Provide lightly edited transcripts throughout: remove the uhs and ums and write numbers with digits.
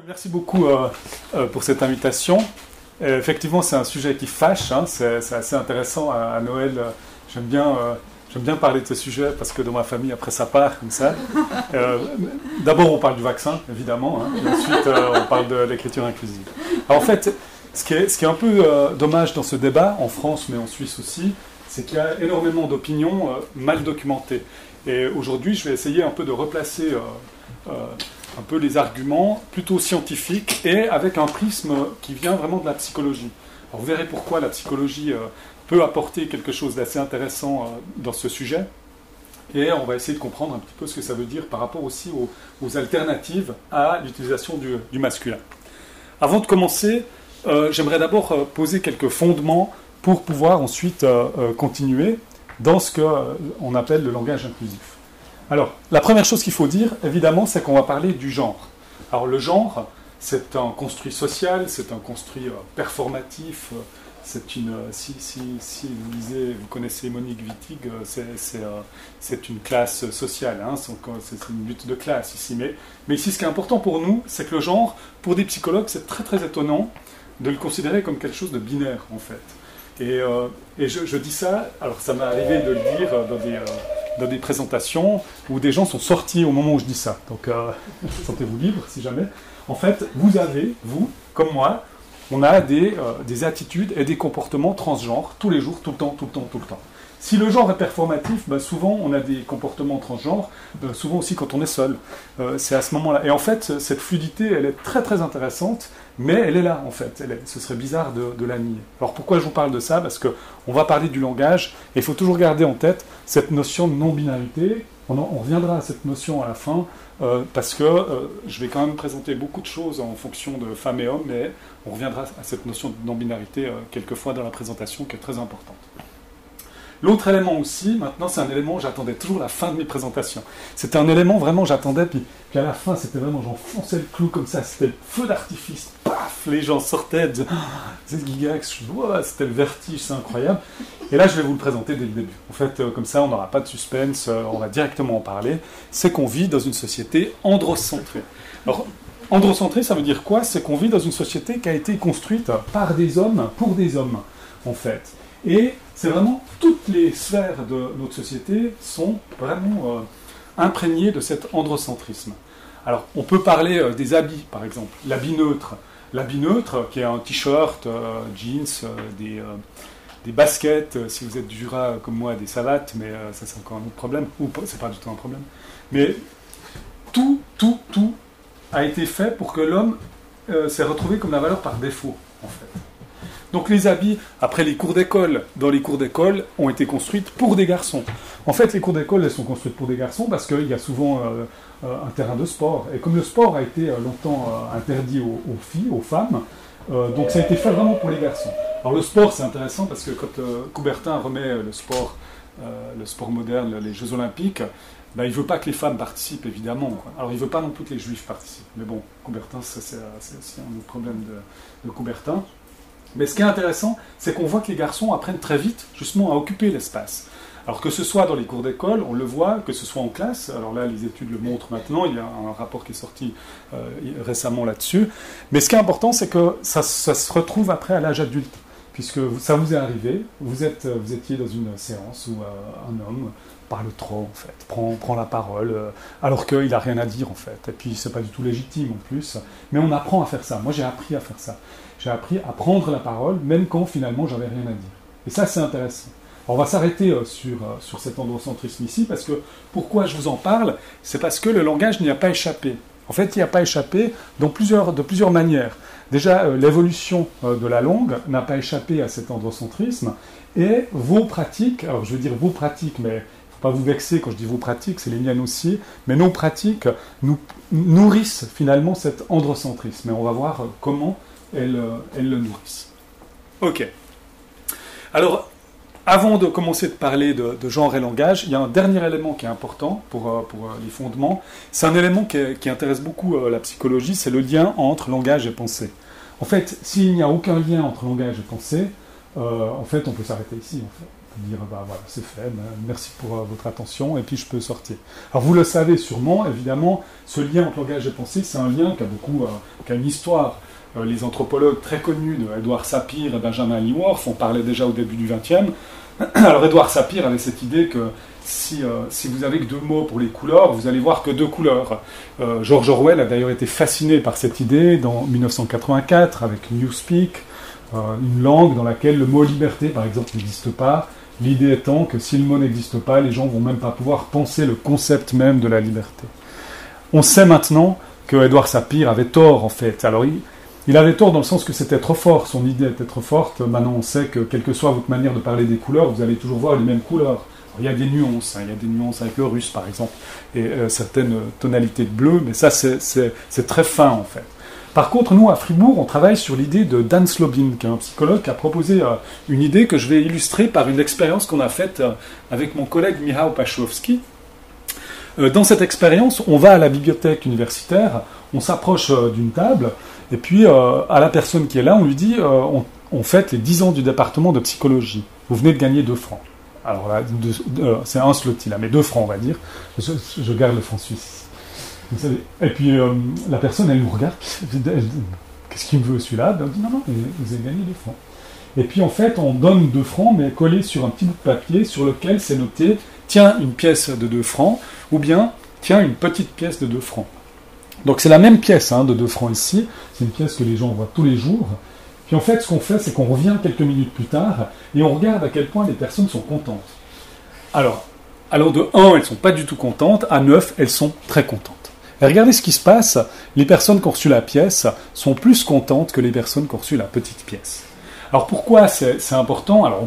Merci beaucoup pour cette invitation. Effectivement, c'est un sujet qui fâche, hein, c'est assez intéressant à Noël. J'aime bien parler de ce sujet parce que dans ma famille, après ça part comme ça. D'abord, on parle du vaccin, évidemment, hein, et ensuite on parle de l'écriture inclusive. Alors, en fait, ce qui est un peu dommage dans ce débat, en France mais en Suisse aussi, c'est qu'il y a énormément d'opinions mal documentées. Et aujourd'hui, je vais essayer un peu de replacer un peu les arguments plutôt scientifiques et avec un prisme qui vient vraiment de la psychologie. Alors, vous verrez pourquoi la psychologie peut apporter quelque chose d'assez intéressant dans ce sujet. Et on va essayer de comprendre un petit peu ce que ça veut dire par rapport aussi aux alternatives à l'utilisation du masculin. Avant de commencer, j'aimerais d'abord poser quelques fondements pour pouvoir ensuite continuer dans ce qu'on appelle le langage inclusif. Alors, la première chose qu'il faut dire, évidemment, c'est qu'on va parler du genre. Alors, le genre, c'est un construit social, c'est un construit performatif. C'est une, si vous lisez, vous connaissez Monique Wittig, c'est une classe sociale, hein, c'est une lutte de classe ici. Mais ici, ce qui est important pour nous, c'est que le genre, pour des psychologues, c'est très très étonnant de le considérer comme quelque chose de binaire, en fait. Et je dis ça, alors ça m'est arrivé de le dire dans des présentations où des gens sont sortis au moment où je dis ça. Donc, sentez-vous libre, si jamais. En fait, vous, comme moi, on a des attitudes et des comportements transgenres tous les jours, tout le temps. Si le genre est performatif, ben souvent on a des comportements transgenres, souvent aussi quand on est seul. C'est à ce moment-là. Et en fait, cette fluidité, elle est très très intéressante, mais elle est là en fait. Ce serait bizarre de la nier. Alors pourquoi je vous parle de ça? Parce qu'on va parler du langage, et il faut toujours garder en tête cette notion de non-binarité. On reviendra à cette notion à la fin, parce que je vais quand même présenter beaucoup de choses en fonction de femmes et hommes, mais on reviendra à cette notion de non-binarité quelquefois dans la présentation qui est très importante. L'autre élément aussi, maintenant c'est un élément, j'attendais toujours la fin de mes présentations. C'était un élément vraiment, j'attendais, puis à la fin c'était vraiment, j'enfonçais le clou comme ça, c'était le feu d'artifice, paf, les gens sortaient, disaient « c'est Gigax », c'était le vertige, c'est incroyable. Et là je vais vous le présenter dès le début. En fait, comme ça on n'aura pas de suspense, on va directement en parler. C'est qu'on vit dans une société androcentrée. Alors, androcentrée, ça veut dire quoi? C'est qu'on vit dans une société qui a été construite par des hommes, pour des hommes, en fait. Et c'est vraiment, toutes les sphères de notre société sont vraiment imprégnées de cet androcentrisme. Alors, on peut parler des habits, par exemple. L'habit neutre. L'habit neutre, qui est un t-shirt, jeans, des baskets, si vous êtes du Jura comme moi, des savates, mais ça c'est encore un autre problème, ou c'est pas du tout un problème. Mais tout a été fait pour que l'homme s'est retrouvé comme la valeur par défaut, en fait. Donc les habits, après les cours d'école, dans les cours d'école, ont été construites pour des garçons. En fait, les cours d'école, elles sont construites pour des garçons parce qu'il y a souvent un terrain de sport. Et comme le sport a été longtemps interdit aux filles, aux femmes, donc ça a été fait vraiment pour les garçons. Alors le sport, c'est intéressant parce que quand Coubertin remet le sport moderne, les Jeux Olympiques, ben, il ne veut pas que les femmes participent, évidemment, quoi. Alors, il ne veut pas non plus que les juifs participent. Mais bon, Coubertin, c'est aussi un autre problème de Coubertin. Mais ce qui est intéressant, c'est qu'on voit que les garçons apprennent très vite, justement, à occuper l'espace. Alors que ce soit dans les cours d'école, on le voit, que ce soit en classe, alors là, les études le montrent maintenant, il y a un rapport qui est sorti récemment là-dessus. Mais ce qui est important, c'est que ça se retrouve après à l'âge adulte. Puisque ça vous est arrivé, vous étiez dans une séance où un homme parle trop, en fait, prend la parole, alors qu'il n'a rien à dire, en fait. Et puis, c'est pas du tout légitime, en plus. Mais on apprend à faire ça. Moi, j'ai appris à faire ça. J'ai appris à prendre la parole, même quand, finalement, j'avais rien à dire. Et ça, c'est intéressant. Alors, on va s'arrêter sur cet androcentrisme ici, parce que, pourquoi je vous en parle? C'est parce que le langage n'y a pas échappé. En fait, il n'y a pas échappé de plusieurs manières. Déjà, l'évolution de la langue n'a pas échappé à cet androcentrisme, et vos pratiques, alors je veux dire vos pratiques, mais il ne faut pas vous vexer quand je dis vos pratiques, c'est les miennes aussi, mais nos pratiques nous nourrissent finalement cet androcentrisme, et on va voir comment elles le nourrissent. Ok. Alors, avant de commencer de parler de genre et langage, il y a un dernier élément qui est important pour les fondements. C'est un élément qui intéresse beaucoup la psychologie, c'est le lien entre langage et pensée. En fait, s'il n'y a aucun lien entre langage et pensée, en fait, on peut s'arrêter ici. En fait. dire bah, voilà, c'est fait, merci pour votre attention, et puis je peux sortir. Alors vous le savez sûrement, évidemment, ce lien entre langage et pensée, c'est un lien qui a une histoire. Les anthropologues très connus de Edward Sapir et Benjamin Leavenworth en parlaient déjà au début du XXe. Alors Edward Sapir avait cette idée que si vous avez que 2 mots pour les couleurs, vous allez voir que 2 couleurs. George Orwell a d'ailleurs été fasciné par cette idée dans 1984 avec Newspeak, une langue dans laquelle le mot liberté, par exemple, n'existe pas. L'idée étant que si le mot n'existe pas, les gens ne vont même pas pouvoir penser le concept même de la liberté. On sait maintenant que Edward Sapir avait tort, en fait. Alors, il avait tort dans le sens que c'était trop fort, son idée était trop forte. Maintenant, on sait que, quelle que soit votre manière de parler des couleurs, vous allez toujours voir les mêmes couleurs. Alors, il y a des nuances, il y a des nuances avec le russe, par exemple, et certaines tonalités de bleu, mais ça, c'est très fin, en fait. Par contre, nous, à Fribourg, on travaille sur l'idée de Dan Slobin, qui est un psychologue qui a proposé une idée que je vais illustrer par une expérience qu'on a faite avec mon collègue Michał Paszłowski. Dans cette expérience, on va à la bibliothèque universitaire, on s'approche d'une table, et puis à la personne qui est là, on lui dit on fête les 10 ans du département de psychologie. Vous venez de gagner 2 francs. Alors là, c'est un zloty, là, mais 2 francs, on va dire. Je garde le franc suisse. Vous savez. Et puis la personne, elle nous regarde. Qu'est-ce qu'il me veut celui-là? Elle dit non, vous avez gagné 2 francs. Et puis en fait, on donne 2 francs, mais collé sur un petit bout de papier sur lequel c'est noté tiens, une pièce de 2 francs, ou bien tiens, une petite pièce de 2 francs. Donc c'est la même pièce de 2 francs ici, c'est une pièce que les gens voient tous les jours. Puis en fait, ce qu'on fait, c'est qu'on revient quelques minutes plus tard et on regarde à quel point les personnes sont contentes. Alors de 1, elles ne sont pas du tout contentes, à 9, elles sont très contentes. Et regardez ce qui se passe, les personnes qui ont reçu la pièce sont plus contentes que les personnes qui ont reçu la petite pièce. Alors pourquoi c'est important? Alors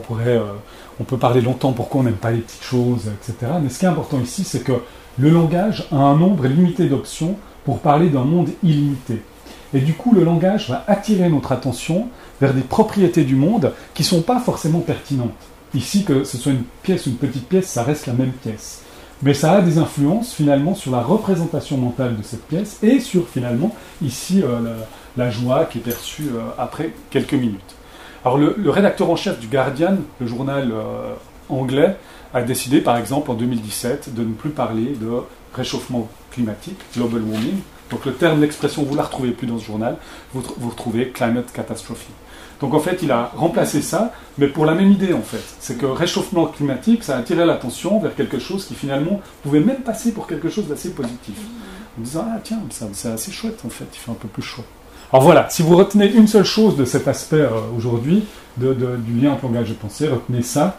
on peut parler longtemps pourquoi on n'aime pas les petites choses, etc. Mais ce qui est important ici, c'est que le langage a un nombre limité d'options pour parler d'un monde illimité. Et du coup, le langage va attirer notre attention vers des propriétés du monde qui ne sont pas forcément pertinentes. Ici, que ce soit une pièce ou une petite pièce, ça reste la même pièce. Mais ça a des influences, finalement, sur la représentation mentale de cette pièce et sur, finalement, ici, la joie qui est perçue après quelques minutes. Alors, le rédacteur en chef du Guardian, le journal anglais, a décidé, par exemple, en 2017, de ne plus parler de réchauffement climatique, global warming. Donc le terme, l'expression, vous ne la retrouvez plus dans ce journal, vous retrouvez climate catastrophe. Donc en fait, il a remplacé ça, mais pour la même idée en fait. C'est que réchauffement climatique, ça a attiré l'attention vers quelque chose qui finalement pouvait même passer pour quelque chose d'assez positif. En disant, ah tiens, c'est assez chouette en fait, il fait un peu plus chaud. Alors voilà, si vous retenez une seule chose de cet aspect aujourd'hui, du lien entre langage et pensée, retenez ça.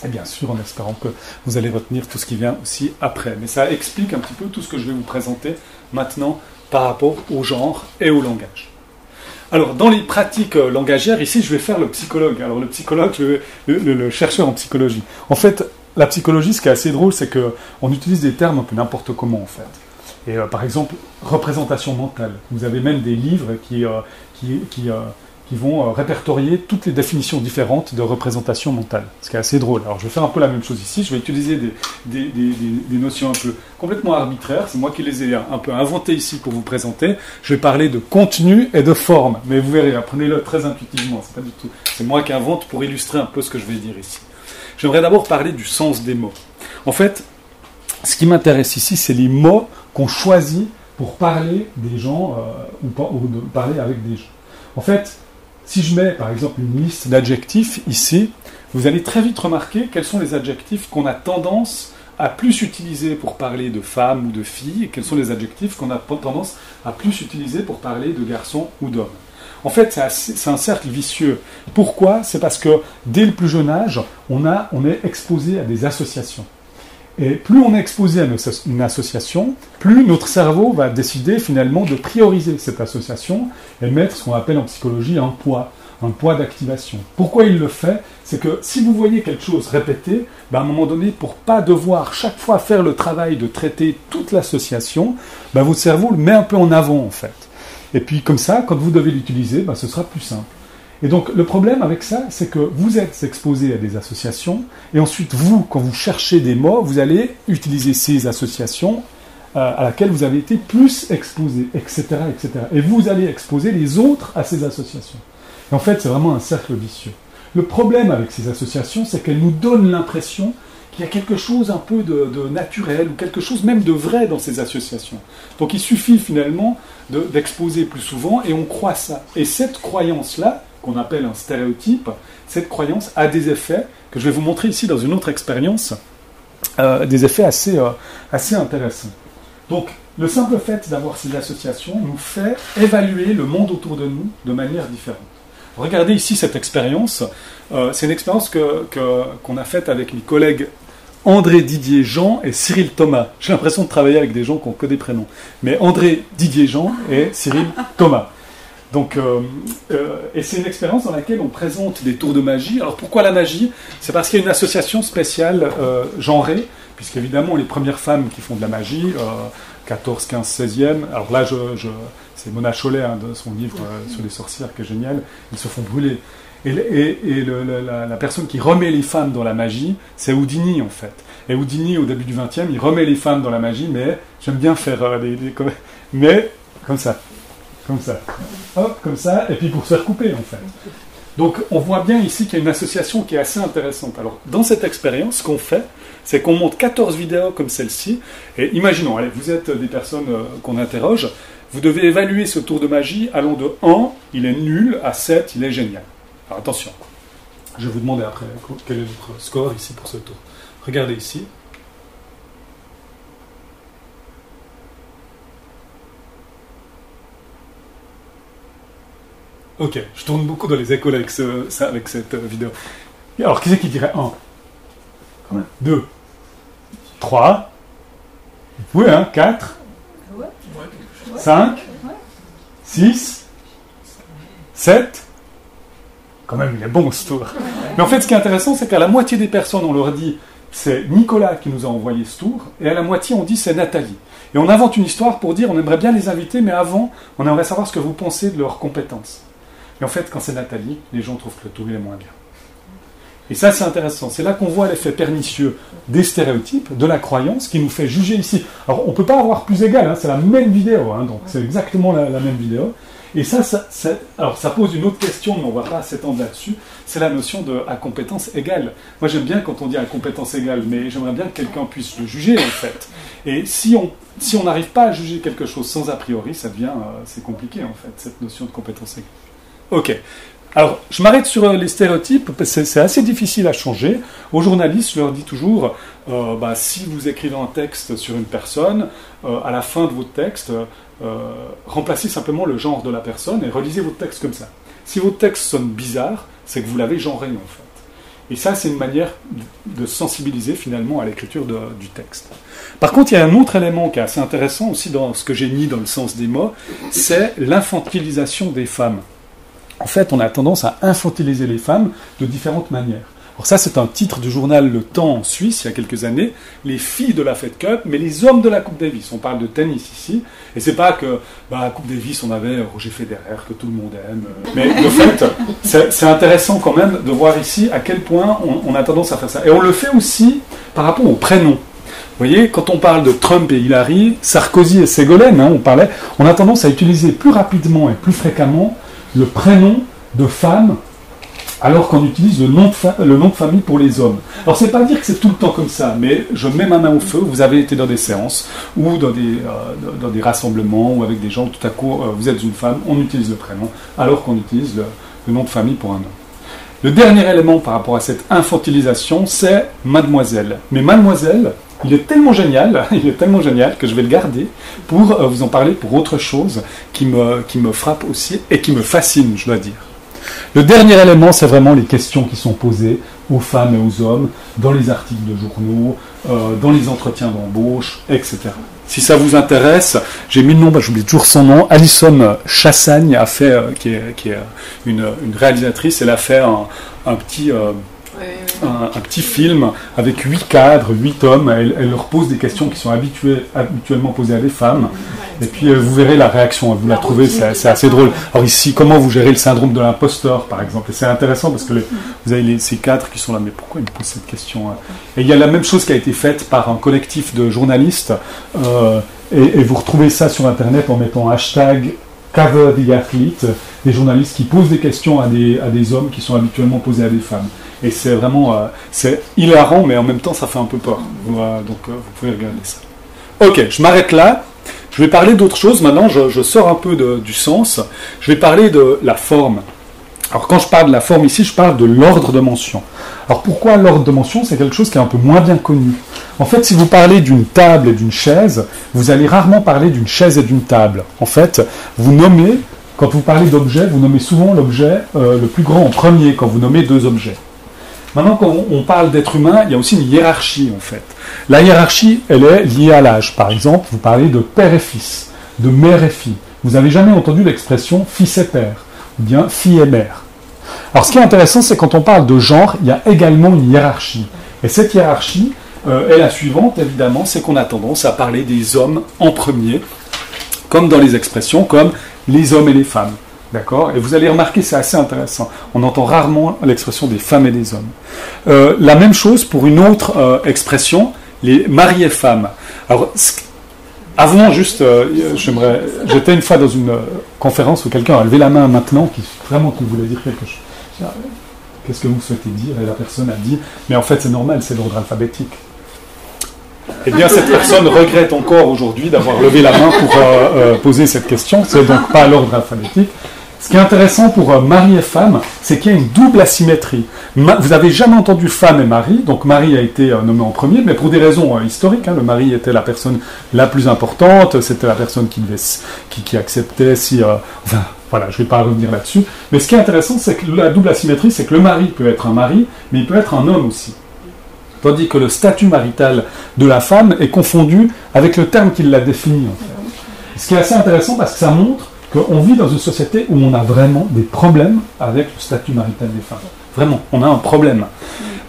Et bien sûr, en espérant que vous allez retenir tout ce qui vient aussi après. Mais ça explique un petit peu tout ce que je vais vous présenter maintenant par rapport au genre et au langage. Alors, dans les pratiques langagières, ici, je vais faire le psychologue. Alors, le psychologue, le chercheur en psychologie. En fait, la psychologie, ce qui est assez drôle, c'est qu'on utilise des termes un peu n'importe comment, en fait. Et par exemple, représentation mentale. Vous avez même des livres qui vont répertorier toutes les définitions différentes de représentation mentale. Ce qui est assez drôle. Alors je vais faire un peu la même chose ici, je vais utiliser des notions un peu complètement arbitraires, c'est moi qui les ai un peu inventées ici pour vous présenter. Je vais parler de contenu et de forme, mais vous verrez, apprenez-le très intuitivement, c'est pas du tout. C'est moi qui invente pour illustrer un peu ce que je vais dire ici. J'aimerais d'abord parler du sens des mots. En fait, ce qui m'intéresse ici, c'est les mots qu'on choisit pour parler des gens ou de parler avec des gens. En fait, si je mets, par exemple, une liste d'adjectifs ici, vous allez très vite remarquer quels sont les adjectifs qu'on a tendance à plus utiliser pour parler de femmes ou de filles, et quels sont les adjectifs qu'on a tendance à plus utiliser pour parler de garçons ou d'hommes. En fait, c'est un cercle vicieux. Pourquoi? C'est parce que, dès le plus jeune âge, on est exposé à des associations. Et plus on est exposé à une association, plus notre cerveau va décider finalement de prioriser cette association et mettre ce qu'on appelle en psychologie un poids d'activation. Pourquoi il le fait? C'est que si vous voyez quelque chose répété, à un moment donné, pour ne pas devoir chaque fois faire le travail de traiter toute l'association, votre cerveau le met un peu en avant en fait. Et puis comme ça, quand vous devez l'utiliser, ce sera plus simple. Et donc, le problème avec ça, c'est que vous êtes exposé à des associations, et ensuite, vous, quand vous cherchez des mots, vous allez utiliser ces associations à laquelle vous avez été plus exposé, etc., etc. Et vous allez exposer les autres à ces associations. Et en fait, c'est vraiment un cercle vicieux. Le problème avec ces associations, c'est qu'elles nous donnent l'impression qu'il y a quelque chose un peu de naturel, ou quelque chose même de vrai dans ces associations. Donc il suffit finalement d'exposer plus souvent, et on croit ça. Et cette croyance-là, qu'on appelle un stéréotype, cette croyance a des effets, que je vais vous montrer ici dans une autre expérience, des effets assez intéressants. Donc, le simple fait d'avoir ces associations nous fait évaluer le monde autour de nous de manière différente. Regardez ici cette expérience. C'est une expérience qu'on a faite avec mes collègues André, Didier, Jean et Cyril Thomas. J'ai l'impression de travailler avec des gens qui ont que des prénoms. Mais André, Didier, Jean et Cyril Thomas. Donc, et c'est une expérience dans laquelle on présente des tours de magie. Alors pourquoi la magie? C'est parce qu'il y a une association spéciale genrée, puisqu'évidemment les premières femmes qui font de la magie, 14, 15, 16e, alors là c'est Mona Chollet, de son livre sur les sorcières qui est génial, ils se font brûler. Et la personne qui remet les femmes dans la magie, c'est Houdini en fait. Et Houdini, au début du XXe, il remet les femmes dans la magie, mais j'aime bien faire mais comme ça. Comme ça. Hop, comme ça, et puis pour se faire couper en fait. Donc on voit bien ici qu'il y a une association qui est assez intéressante. Alors dans cette expérience, ce qu'on fait, c'est qu'on monte 14 vidéos comme celle-ci, et imaginons, allez, vous êtes des personnes qu'on interroge, vous devez évaluer ce tour de magie allant de 1, il est nul, à 7, il est génial. Alors attention, je vais vous demander après quel est votre score ici pour ce tour. Regardez ici. Ok, je tourne beaucoup dans les écoles avec cette vidéo. Alors, qui c'est qui dirait 1 ? 2, 3, oui, 4, 5, 6, 7. Quand même, il est bon ce tour. Mais en fait, ce qui est intéressant, c'est qu'à la moitié des personnes, on leur dit c'est Nicolas qui nous a envoyé ce tour, et à la moitié, on dit c'est Nathalie. Et on invente une histoire pour dire on aimerait bien les inviter, mais avant, on aimerait savoir ce que vous pensez de leurs compétences. Et en fait, quand c'est Nathalie, les gens trouvent que le tour est moins bien. Et ça, c'est intéressant. C'est là qu'on voit l'effet pernicieux des stéréotypes, de la croyance, qui nous fait juger ici. Alors, on ne peut pas avoir plus égal, c'est la même vidéo, donc c'est exactement la même vidéo. Et alors ça pose une autre question, mais on ne va pas s'étendre là-dessus, c'est la notion de à compétence égale. Moi, j'aime bien quand on dit à compétence égale, mais j'aimerais bien que quelqu'un puisse le juger, en fait. Et si on n'arrive pas à juger quelque chose sans a priori, ça devient, c'est compliqué, en fait, cette notion de compétence égale. Ok. Alors, je m'arrête sur les stéréotypes, parce que c'est assez difficile à changer. Aux journalistes, je leur dis toujours, si vous écrivez un texte sur une personne, à la fin de votre texte, remplacez simplement le genre de la personne et relisez votre texte comme ça. Si votre texte sonne bizarre, c'est que vous l'avez genré, en fait. Et ça, c'est une manière de sensibiliser, finalement, à l'écriture du texte. Par contre, il y a un autre élément qui est assez intéressant aussi dans ce que j'ai mis dans le sens des mots, c'est l'infantilisation des femmes. En fait, on a tendance à infantiliser les femmes de différentes manières. Alors ça, c'est un titre du journal Le Temps en Suisse, il y a quelques années, les filles de la Fed Cup, mais les hommes de la Coupe Davis. On parle de tennis ici, et c'est pas que à la Coupe Davis, on avait Roger Federer, que tout le monde aime. Mais de fait, c'est intéressant quand même de voir ici à quel point on a tendance à faire ça. Et on le fait aussi par rapport aux prénoms. Vous voyez, quand on parle de Trump et Hillary, Sarkozy et Ségolène, on a tendance à utiliser plus rapidement et plus fréquemment le prénom de femme, alors qu'on utilise le nom de famille pour les hommes. Alors, c'est pas dire que c'est tout le temps comme ça, mais je mets ma main au feu, vous avez été dans des séances, ou dans des rassemblements, ou avec des gens, tout à coup, vous êtes une femme, on utilise le prénom, alors qu'on utilise le nom de famille pour un homme. Le dernier élément par rapport à cette infantilisation, c'est mademoiselle. Mais mademoiselle, il est tellement génial que je vais le garder pour vous en parler pour autre chose qui me frappe aussi et qui me fascine, je dois dire. Le dernier élément, c'est vraiment les questions qui sont posées aux femmes et aux hommes dans les articles de journaux, dans les entretiens d'embauche, etc. Si ça vous intéresse, j'ai mis le nom, j'oublie toujours son nom, Alison Chassagne a fait, qui est une réalisatrice, elle a fait un petit film avec 8 cadres, 8 hommes, elle leur pose des questions qui sont habituellement posées à des femmes, et puis vous verrez la réaction, vous la trouvez, c'est assez drôle. Alors ici, comment vous gérez le syndrome de l'imposteur, par exemple, et c'est intéressant parce que vous avez ces cadres qui sont là, mais pourquoi ils me posent cette question, Et il y a la même chose qui a été faite par un collectif de journalistes, et vous retrouvez ça sur Internet en mettant hashtag Kaverdiathletes, des journalistes qui posent des questions à des hommes qui sont habituellement posés à des femmes. Et c'est vraiment c'est hilarant, mais en même temps ça fait un peu peur. Donc vous pouvez regarder ça. Ok, je m'arrête là. Je vais parler d'autre chose maintenant, je sors un peu du sens. Je vais parler de la forme. Alors quand je parle de la forme ici, je parle de l'ordre de mention. Alors pourquoi l'ordre de mention? C'est quelque chose qui est un peu moins bien connu. En fait, si vous parlez d'une table et d'une chaise, vous allez rarement parler d'une chaise et d'une table. En fait, vous nommez, quand vous parlez d'objet, vous nommez souvent l'objet le plus grand en premier, quand vous nommez deux objets. Maintenant, quand on parle d'être humain, il y a aussi une hiérarchie, en fait. La hiérarchie, elle est liée à l'âge. Par exemple, vous parlez de père et fils, de mère et fille. Vous n'avez jamais entendu l'expression fils et père, ou bien fille et mère. Alors, ce qui est intéressant, c'est quand on parle de genre, il y a également une hiérarchie. Et cette hiérarchie est la suivante, évidemment, c'est qu'on a tendance à parler des hommes en premier, comme dans les expressions, comme les hommes et les femmes. D'accord? Et vous allez remarquer, c'est assez intéressant. On entend rarement l'expression des femmes et des hommes. La même chose pour une autre expression, les maris et femmes. Alors, avant, juste, j'étais une fois dans une conférence où quelqu'un a levé la main maintenant, qui voulait dire quelque chose. Qu'est-ce que vous souhaitez dire? Et la personne a dit, mais en fait c'est normal, c'est l'ordre alphabétique. Eh bien, cette personne regrette encore aujourd'hui d'avoir levé la main pour poser cette question. C'est donc pas l'ordre alphabétique. Ce qui est intéressant pour mari et femme, c'est qu'il y a une double asymétrie. Vous n'avez jamais entendu femme et mari, donc mari a été nommé en premier, mais pour des raisons historiques. Le mari était la personne la plus importante, c'était la personne qui acceptait si... enfin, voilà, je ne vais pas revenir là-dessus. Mais ce qui est intéressant, c'est que la double asymétrie, c'est que le mari peut être un mari, mais il peut être un homme aussi. Tandis que le statut marital de la femme est confondu avec le terme qui l'a défini. En fait. Ce qui est assez intéressant parce que ça montre qu'on vit dans une société où on a vraiment des problèmes avec le statut marital des femmes. Vraiment, on a un problème.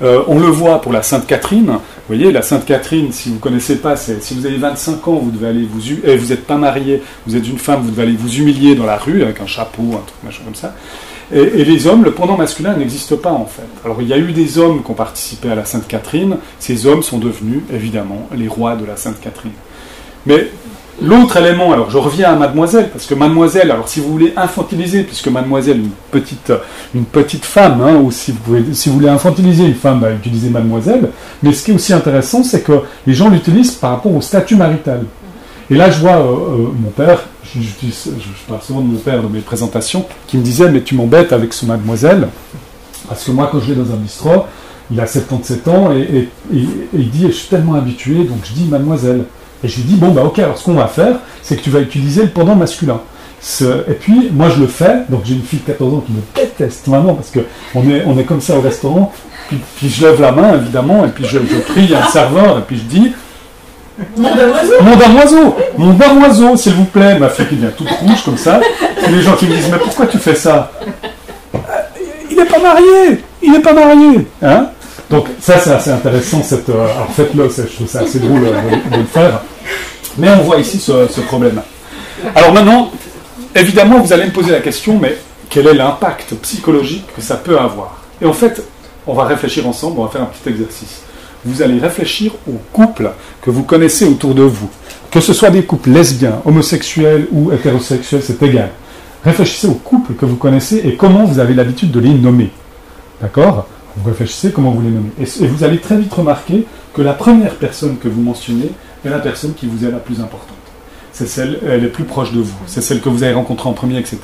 On le voit pour la Sainte Catherine. Vous voyez, la Sainte Catherine, si vous ne connaissez pas, c'est si vous avez 25 ans, vous devez aller vous n'êtes pas marié, vous êtes une femme, vous devez aller vous humilier dans la rue avec un chapeau, un truc machin comme ça. Et les hommes, le pendant masculin n'existe pas en fait. Alors il y a eu des hommes qui ont participé à la Sainte Catherine. Ces hommes sont devenus évidemment les rois de la Sainte Catherine. Mais l'autre élément, alors je reviens à Mademoiselle, parce que Mademoiselle, alors si vous voulez infantiliser, puisque Mademoiselle, une petite femme, ou si vous voulez infantiliser une femme, utilisez Mademoiselle, mais ce qui est aussi intéressant, c'est que les gens l'utilisent par rapport au statut marital. Et là, je vois mon père, je parle souvent de mon père dans mes présentations, qui me disait, mais tu m'embêtes avec ce Mademoiselle, parce que moi, quand je vais dans un bistrot, il a 77 ans, et il dit, je suis tellement habitué, donc je dis Mademoiselle. Et je lui dis, bon, bah ok, alors ce qu'on va faire, c'est que tu vas utiliser le pendant masculin. Et puis, moi je le fais, donc j'ai une fille de 14 ans qui me déteste vraiment, parce qu'on est comme ça au restaurant, puis je lève la main, évidemment, et puis je prie un serveur, et puis je dis, mon damoiseau, s'il vous plaît, ma fille qui devient toute rouge comme ça, et les gens qui me disent, mais pourquoi tu fais ça? Il n'est pas marié, hein? Donc ça c'est assez intéressant, alors faites-le, je trouve ça assez drôle de le faire. Mais on voit ici ce problème. Alors maintenant, évidemment vous allez me poser la question, mais quel est l'impact psychologique que ça peut avoir? Et en fait, on va réfléchir ensemble, on va faire un petit exercice. Vous allez réfléchir aux couples que vous connaissez autour de vous. Que ce soit des couples lesbiens, homosexuels ou hétérosexuels, c'est égal. Réfléchissez aux couples que vous connaissez et comment vous avez l'habitude de les nommer. D'accord? Vous réfléchissez comment vous les nommez. Et vous allez très vite remarquer que la première personne que vous mentionnez est la personne qui vous est la plus importante. C'est celle, elle est plus proche de vous. C'est celle que vous avez rencontrée en premier, etc.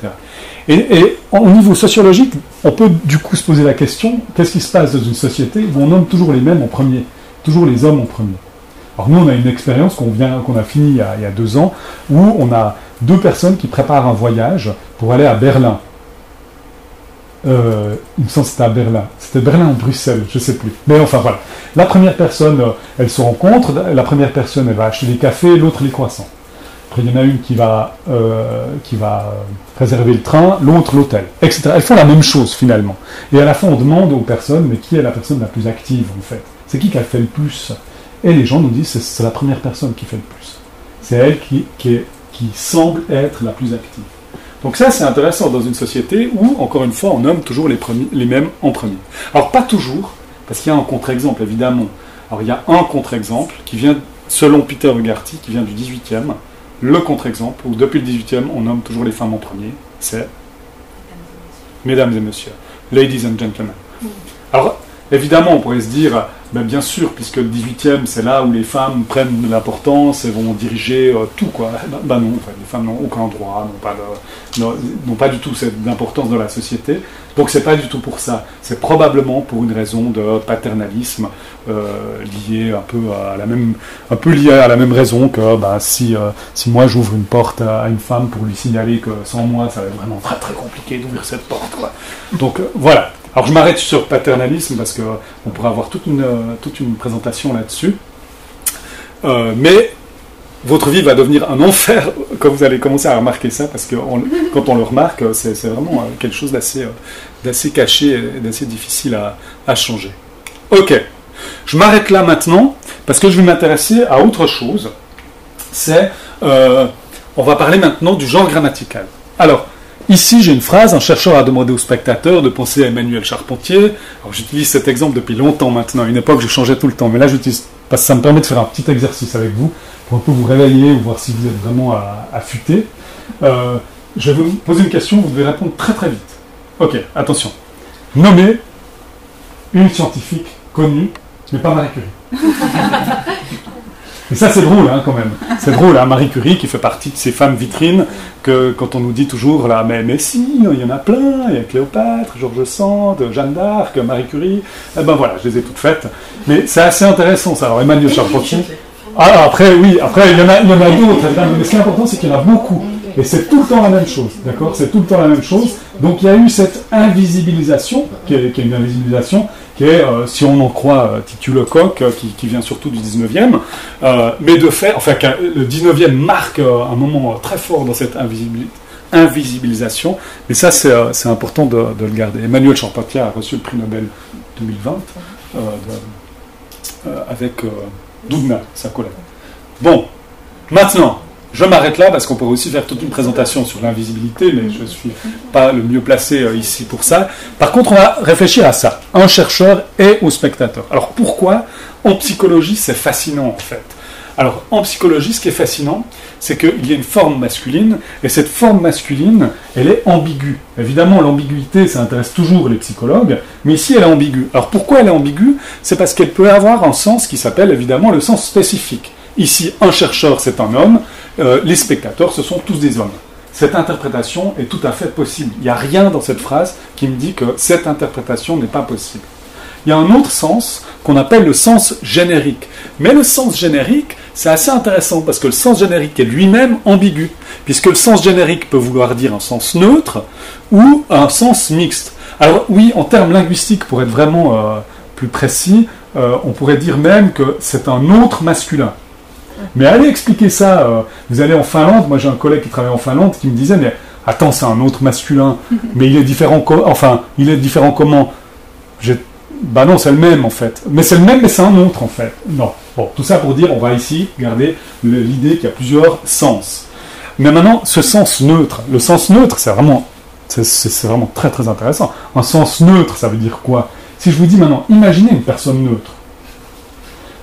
Et au niveau sociologique, on peut du coup se poser la question, qu'est-ce qui se passe dans une société où on nomme toujours les mêmes en premier, toujours les hommes en premier? Alors nous, on a une expérience qu'on a finie il y a 2 ans, où on a 2 personnes qui préparent un voyage pour aller à Berlin. Il me semble que c'était à Berlin. C'était Berlin ou Bruxelles, je ne sais plus. Mais enfin voilà. La première personne, elle se rencontre. La première personne, elle va acheter des cafés, l'autre les croissants. Après, il y en a une qui va réserver le train, l'autre l'hôtel, etc. Elles font la même chose finalement. Et à la fin, on demande aux personnes, mais qui est la personne la plus active en fait? C'est qui a fait le plus? Et les gens nous disent, c'est la première personne qui fait le plus. C'est elle qui semble être la plus active. Donc ça, c'est intéressant dans une société où, encore une fois, on nomme toujours les mêmes en premier. Alors, pas toujours, parce qu'il y a un contre-exemple, évidemment. Alors, il y a un contre-exemple qui vient, selon Peter Hogarty, qui vient du 18e. le contre-exemple, où depuis le 18e, on nomme toujours les femmes en premier, c'est mesdames et messieurs, ladies and gentlemen. Alors, évidemment, on pourrait se dire, ben bien sûr, puisque le 18e, c'est là où les femmes prennent de l'importance et vont diriger tout, quoi. Ben non, en fait, les femmes n'ont aucun droit, n'ont pas du tout cette importance dans la société. Donc, c'est pas du tout pour ça. C'est probablement pour une raison de paternalisme lié un peu lié à la même raison que ben, si moi j'ouvre une porte à une femme pour lui signaler que sans moi, ça va être vraiment très très compliqué d'ouvrir cette porte, quoi. Donc, voilà. Alors je m'arrête sur paternalisme parce qu'on pourrait avoir toute une présentation là-dessus. Mais votre vie va devenir un enfer quand vous allez commencer à remarquer ça, parce que quand on le remarque, c'est vraiment quelque chose d'assez caché et d'assez difficile à changer. Ok, je m'arrête là maintenant parce que je vais m'intéresser à autre chose. On va parler maintenant du genre grammatical. Alors, ici, j'ai une phrase, un chercheur a demandé aux spectateurs de penser à Emmanuel Charpentier. Alors, j'utilise cet exemple depuis longtemps maintenant. À une époque, je changeais tout le temps. Mais là, j'utilise parce que ça me permet de faire un petit exercice avec vous pour un peu vous réveiller ou voir si vous êtes vraiment affûté. Je vais vous poser une question, vous devez répondre très très vite. Ok, attention. Nommez une scientifique connue, mais pas Marie Curie. Et ça, c'est drôle, hein, quand même. C'est drôle, hein, Marie Curie, qui fait partie de ces femmes vitrines, que quand on nous dit toujours, là, mais si, il y en a plein, il y a Cléopâtre, George Sand, Jeanne d'Arc, Marie Curie, eh ben voilà, je les ai toutes faites. Mais c'est assez intéressant, ça. Alors, Emmanuel Charpentier... Ah, après, oui, après, il y en a d'autres, mais ce qui est important, c'est qu'il y en a beaucoup. Et c'est tout le temps la même chose, d'accord ? C'est tout le temps la même chose. Donc, il y a eu cette invisibilisation, qui est une invisibilisation, qui est, si on en croit Titu Lecoq, qui vient surtout du 19e, mais de fait, enfin, le 19e marque un moment très fort dans cette invisibilisation, et ça, c'est important de le garder. Emmanuel Charpentier a reçu le prix Nobel 2020 avec Doudna, sa collègue. Bon, maintenant, je m'arrête là parce qu'on pourrait aussi faire toute une présentation sur l'invisibilité, mais je ne suis pas le mieux placé ici pour ça. Par contre, on va réfléchir à ça, un chercheur et au spectateur. Alors pourquoi en psychologie c'est fascinant en fait ? Alors en psychologie, ce qui est fascinant, c'est qu'il y a une forme masculine, et cette forme masculine, elle est ambiguë. Évidemment, l'ambiguïté, ça intéresse toujours les psychologues, mais ici elle est ambiguë. Alors pourquoi elle est ambiguë ? C'est parce qu'elle peut avoir un sens qui s'appelle évidemment le sens spécifique. Ici, un chercheur, c'est un homme, les spectateurs, ce sont tous des hommes. Cette interprétation est tout à fait possible. Il n'y a rien dans cette phrase qui me dit que cette interprétation n'est pas possible. Il y a un autre sens qu'on appelle le sens générique. Mais le sens générique, c'est assez intéressant parce que le sens générique est lui-même ambigu, puisque le sens générique peut vouloir dire un sens neutre ou un sens mixte. Alors oui, en termes linguistiques, pour être vraiment plus précis, on pourrait dire même que c'est un autre masculin. Mais allez expliquer ça, vous allez en Finlande, moi j'ai un collègue qui travaille en Finlande qui me disait, mais attends, c'est un autre masculin, mais il est différent comment ? Bah non, c'est le même en fait. Mais c'est le même, mais c'est un autre en fait. Non. Bon, tout ça pour dire, on va ici garder l'idée qu'il y a plusieurs sens. Mais maintenant, ce sens neutre, le sens neutre, c'est vraiment très très intéressant. Un sens neutre, ça veut dire quoi ? Si je vous dis maintenant, imaginez une personne neutre.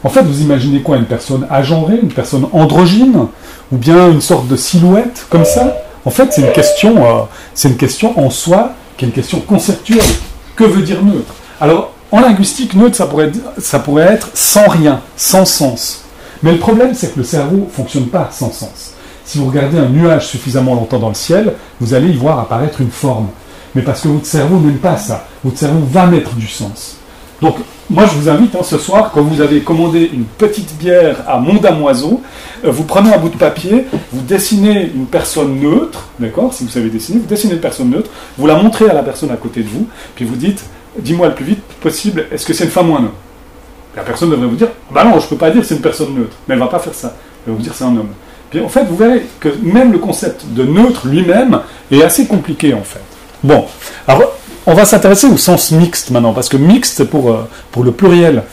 En fait, vous imaginez quoi ? Une personne agenrée, une personne androgyne, ou bien une sorte de silhouette comme ça ? En fait, c'est une question en soi, qui est une question conceptuelle. Que veut dire neutre ? Alors, en linguistique, neutre, ça pourrait être sans rien, sans sens. Mais le problème, c'est que le cerveau ne fonctionne pas sans sens. Si vous regardez un nuage suffisamment longtemps dans le ciel, vous allez y voir apparaître une forme. Mais parce que votre cerveau n'aime pas ça. Votre cerveau va mettre du sens. Donc, moi, je vous invite ce soir, quand vous avez commandé une petite bière à Mont-Damoiseau, vous prenez un bout de papier, vous dessinez une personne neutre, d'accord ? Si vous savez dessiner, vous dessinez une personne neutre, vous la montrez à la personne à côté de vous, puis vous dites, dis-moi le plus vite possible, est-ce que c'est une femme ou un homme ? La personne devrait vous dire, bah non, je ne peux pas dire que c'est une personne neutre, mais elle ne va pas faire ça. Elle va vous dire c'est un homme. Puis en fait, vous verrez que même le concept de neutre lui-même est assez compliqué en fait. Bon, alors on va s'intéresser au sens mixte maintenant, parce que mixte c'est pour le pluriel.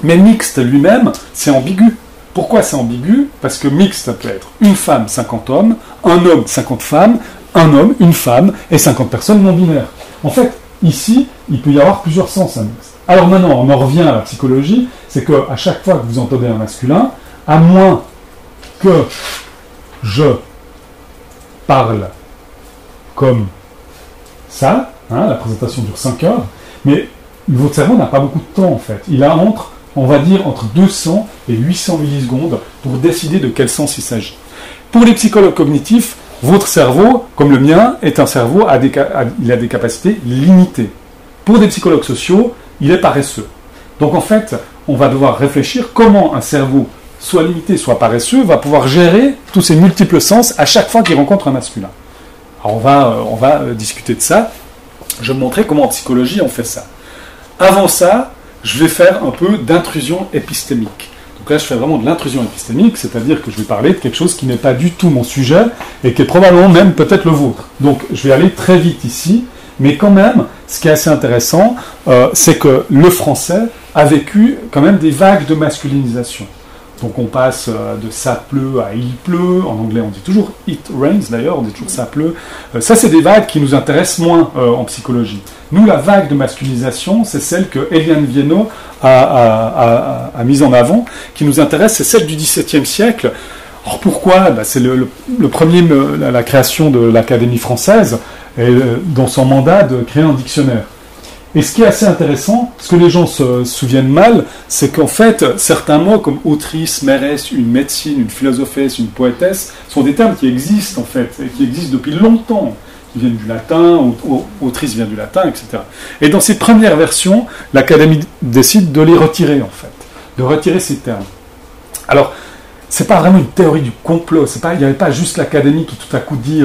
Mais mixte lui-même, c'est ambigu. Pourquoi c'est ambigu ? Parce que mixte, ça peut être une femme, 50 hommes, un homme, 50 femmes, un homme, une femme et 50 personnes non binaires. En fait, ici, il peut y avoir plusieurs sens à mixte. Alors maintenant, on en revient à la psychologie, c'est qu'à chaque fois que vous entendez un masculin, à moins que je parle comme ça, hein, la présentation dure 5 heures, mais votre cerveau n'a pas beaucoup de temps en fait. Il a on va dire, entre 200 et 800 millisecondes pour décider de quel sens il s'agit. Pour les psychologues cognitifs, votre cerveau, comme le mien, est un cerveau, il a des capacités limitées. Pour des psychologues sociaux, il est paresseux. Donc en fait, on va devoir réfléchir comment un cerveau, soit limité, soit paresseux, va pouvoir gérer tous ces multiples sens à chaque fois qu'il rencontre un masculin. Alors on va discuter de ça. Je vais vous montrer comment en psychologie on fait ça. Avant ça, je vais faire un peu d'intrusion épistémique. Donc là, je fais vraiment de l'intrusion épistémique, c'est-à-dire que je vais parler de quelque chose qui n'est pas du tout mon sujet et qui est probablement même peut-être le vôtre. Donc je vais aller très vite ici, mais quand même, ce qui est assez intéressant, c'est que le français a vécu quand même des vagues de masculinisation. Donc on passe de ça pleut à il pleut, en anglais on dit toujours it rains d'ailleurs, on dit toujours ça pleut. Ça c'est des vagues qui nous intéressent moins en psychologie. Nous la vague de masculinisation, c'est celle que Eliane Viennot a mise en avant, qui nous intéresse, c'est celle du XVIIe siècle. Alors pourquoi ? C'est le premier, la création de l'Académie française, et dans son mandat de créer un dictionnaire. Et ce qui est assez intéressant, ce que les gens se souviennent mal, c'est qu'en fait, certains mots comme autrice, mairesse, une médecine, une philosophesse, une poétesse, sont des termes qui existent en fait, et qui existent depuis longtemps, qui viennent du latin, autrice vient du latin, etc. Et dans ces premières versions, l'Académie décide de les retirer en fait, de retirer ces termes. Alors, c'est pas vraiment une théorie du complot, il n'y avait pas juste l'Académie qui tout à coup dit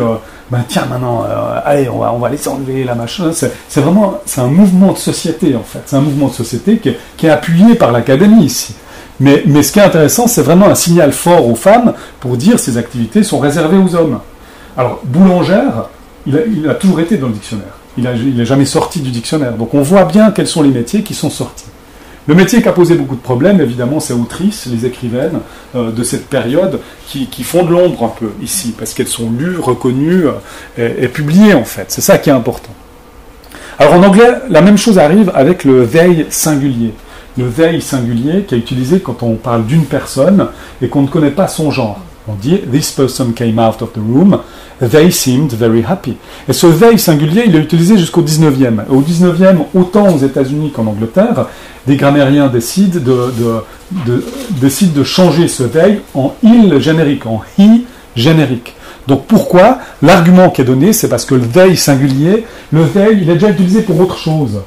tiens maintenant, allez, on va les enlever, la machin. C'est un mouvement de société en fait. C'est un mouvement de société qui est appuyé par l'Académie ici. Mais ce qui est intéressant, c'est vraiment un signal fort aux femmes pour dire ces activités sont réservées aux hommes. Alors, boulangère, il a toujours été dans le dictionnaire. Il n'est jamais sorti du dictionnaire. Donc on voit bien quels sont les métiers qui sont sortis. Le métier qui a posé beaucoup de problèmes, évidemment, c'est autrices, les écrivaines de cette période qui font de l'ombre un peu ici, parce qu'elles sont lues, reconnues et publiées, en fait. C'est ça qui est important. Alors en anglais, la même chose arrive avec le they singulier. Le they singulier qui est utilisé quand on parle d'une personne et qu'on ne connaît pas son genre. On dit « This person came out of the room, they seemed very happy ». Et ce « they » singulier, il est utilisé jusqu'au 19e. Au 19e, autant aux États-Unis qu'en Angleterre, des grammairiens décident de changer ce « they » en « il » générique, en « he » générique. Donc pourquoi ? L'argument qui est donné, c'est parce que le « they » singulier, le « they », il est déjà utilisé pour autre chose.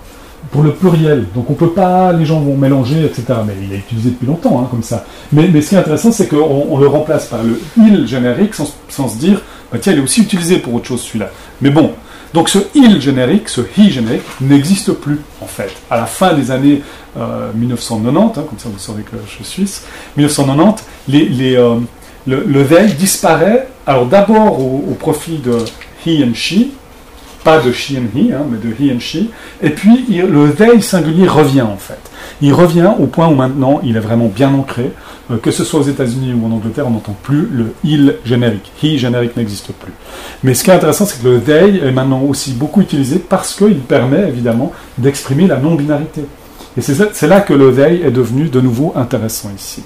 Pour le pluriel, donc on peut pas, les gens vont mélanger, etc. Mais il est utilisé depuis longtemps, comme ça. Mais ce qui est intéressant, c'est qu'on le remplace par le « il » générique, sans se dire, tiens, il est aussi utilisé pour autre chose, celui-là. Mais bon, donc ce « il » générique, ce « he » générique, n'existe plus, en fait. À la fin des années 1990, comme ça vous saurez que je suis suisse, 1990, le « they » disparaît, alors d'abord au profit de « he and she », pas de she and he, mais de he and she, et puis le they singulier revient en fait. Il revient au point où maintenant il est vraiment bien ancré, que ce soit aux États-Unis ou en Angleterre, on n'entend plus le il générique. He générique n'existe plus. Mais ce qui est intéressant, c'est que le they est maintenant aussi beaucoup utilisé parce qu'il permet évidemment d'exprimer la non-binarité. Et c'est là que le they est devenu de nouveau intéressant ici.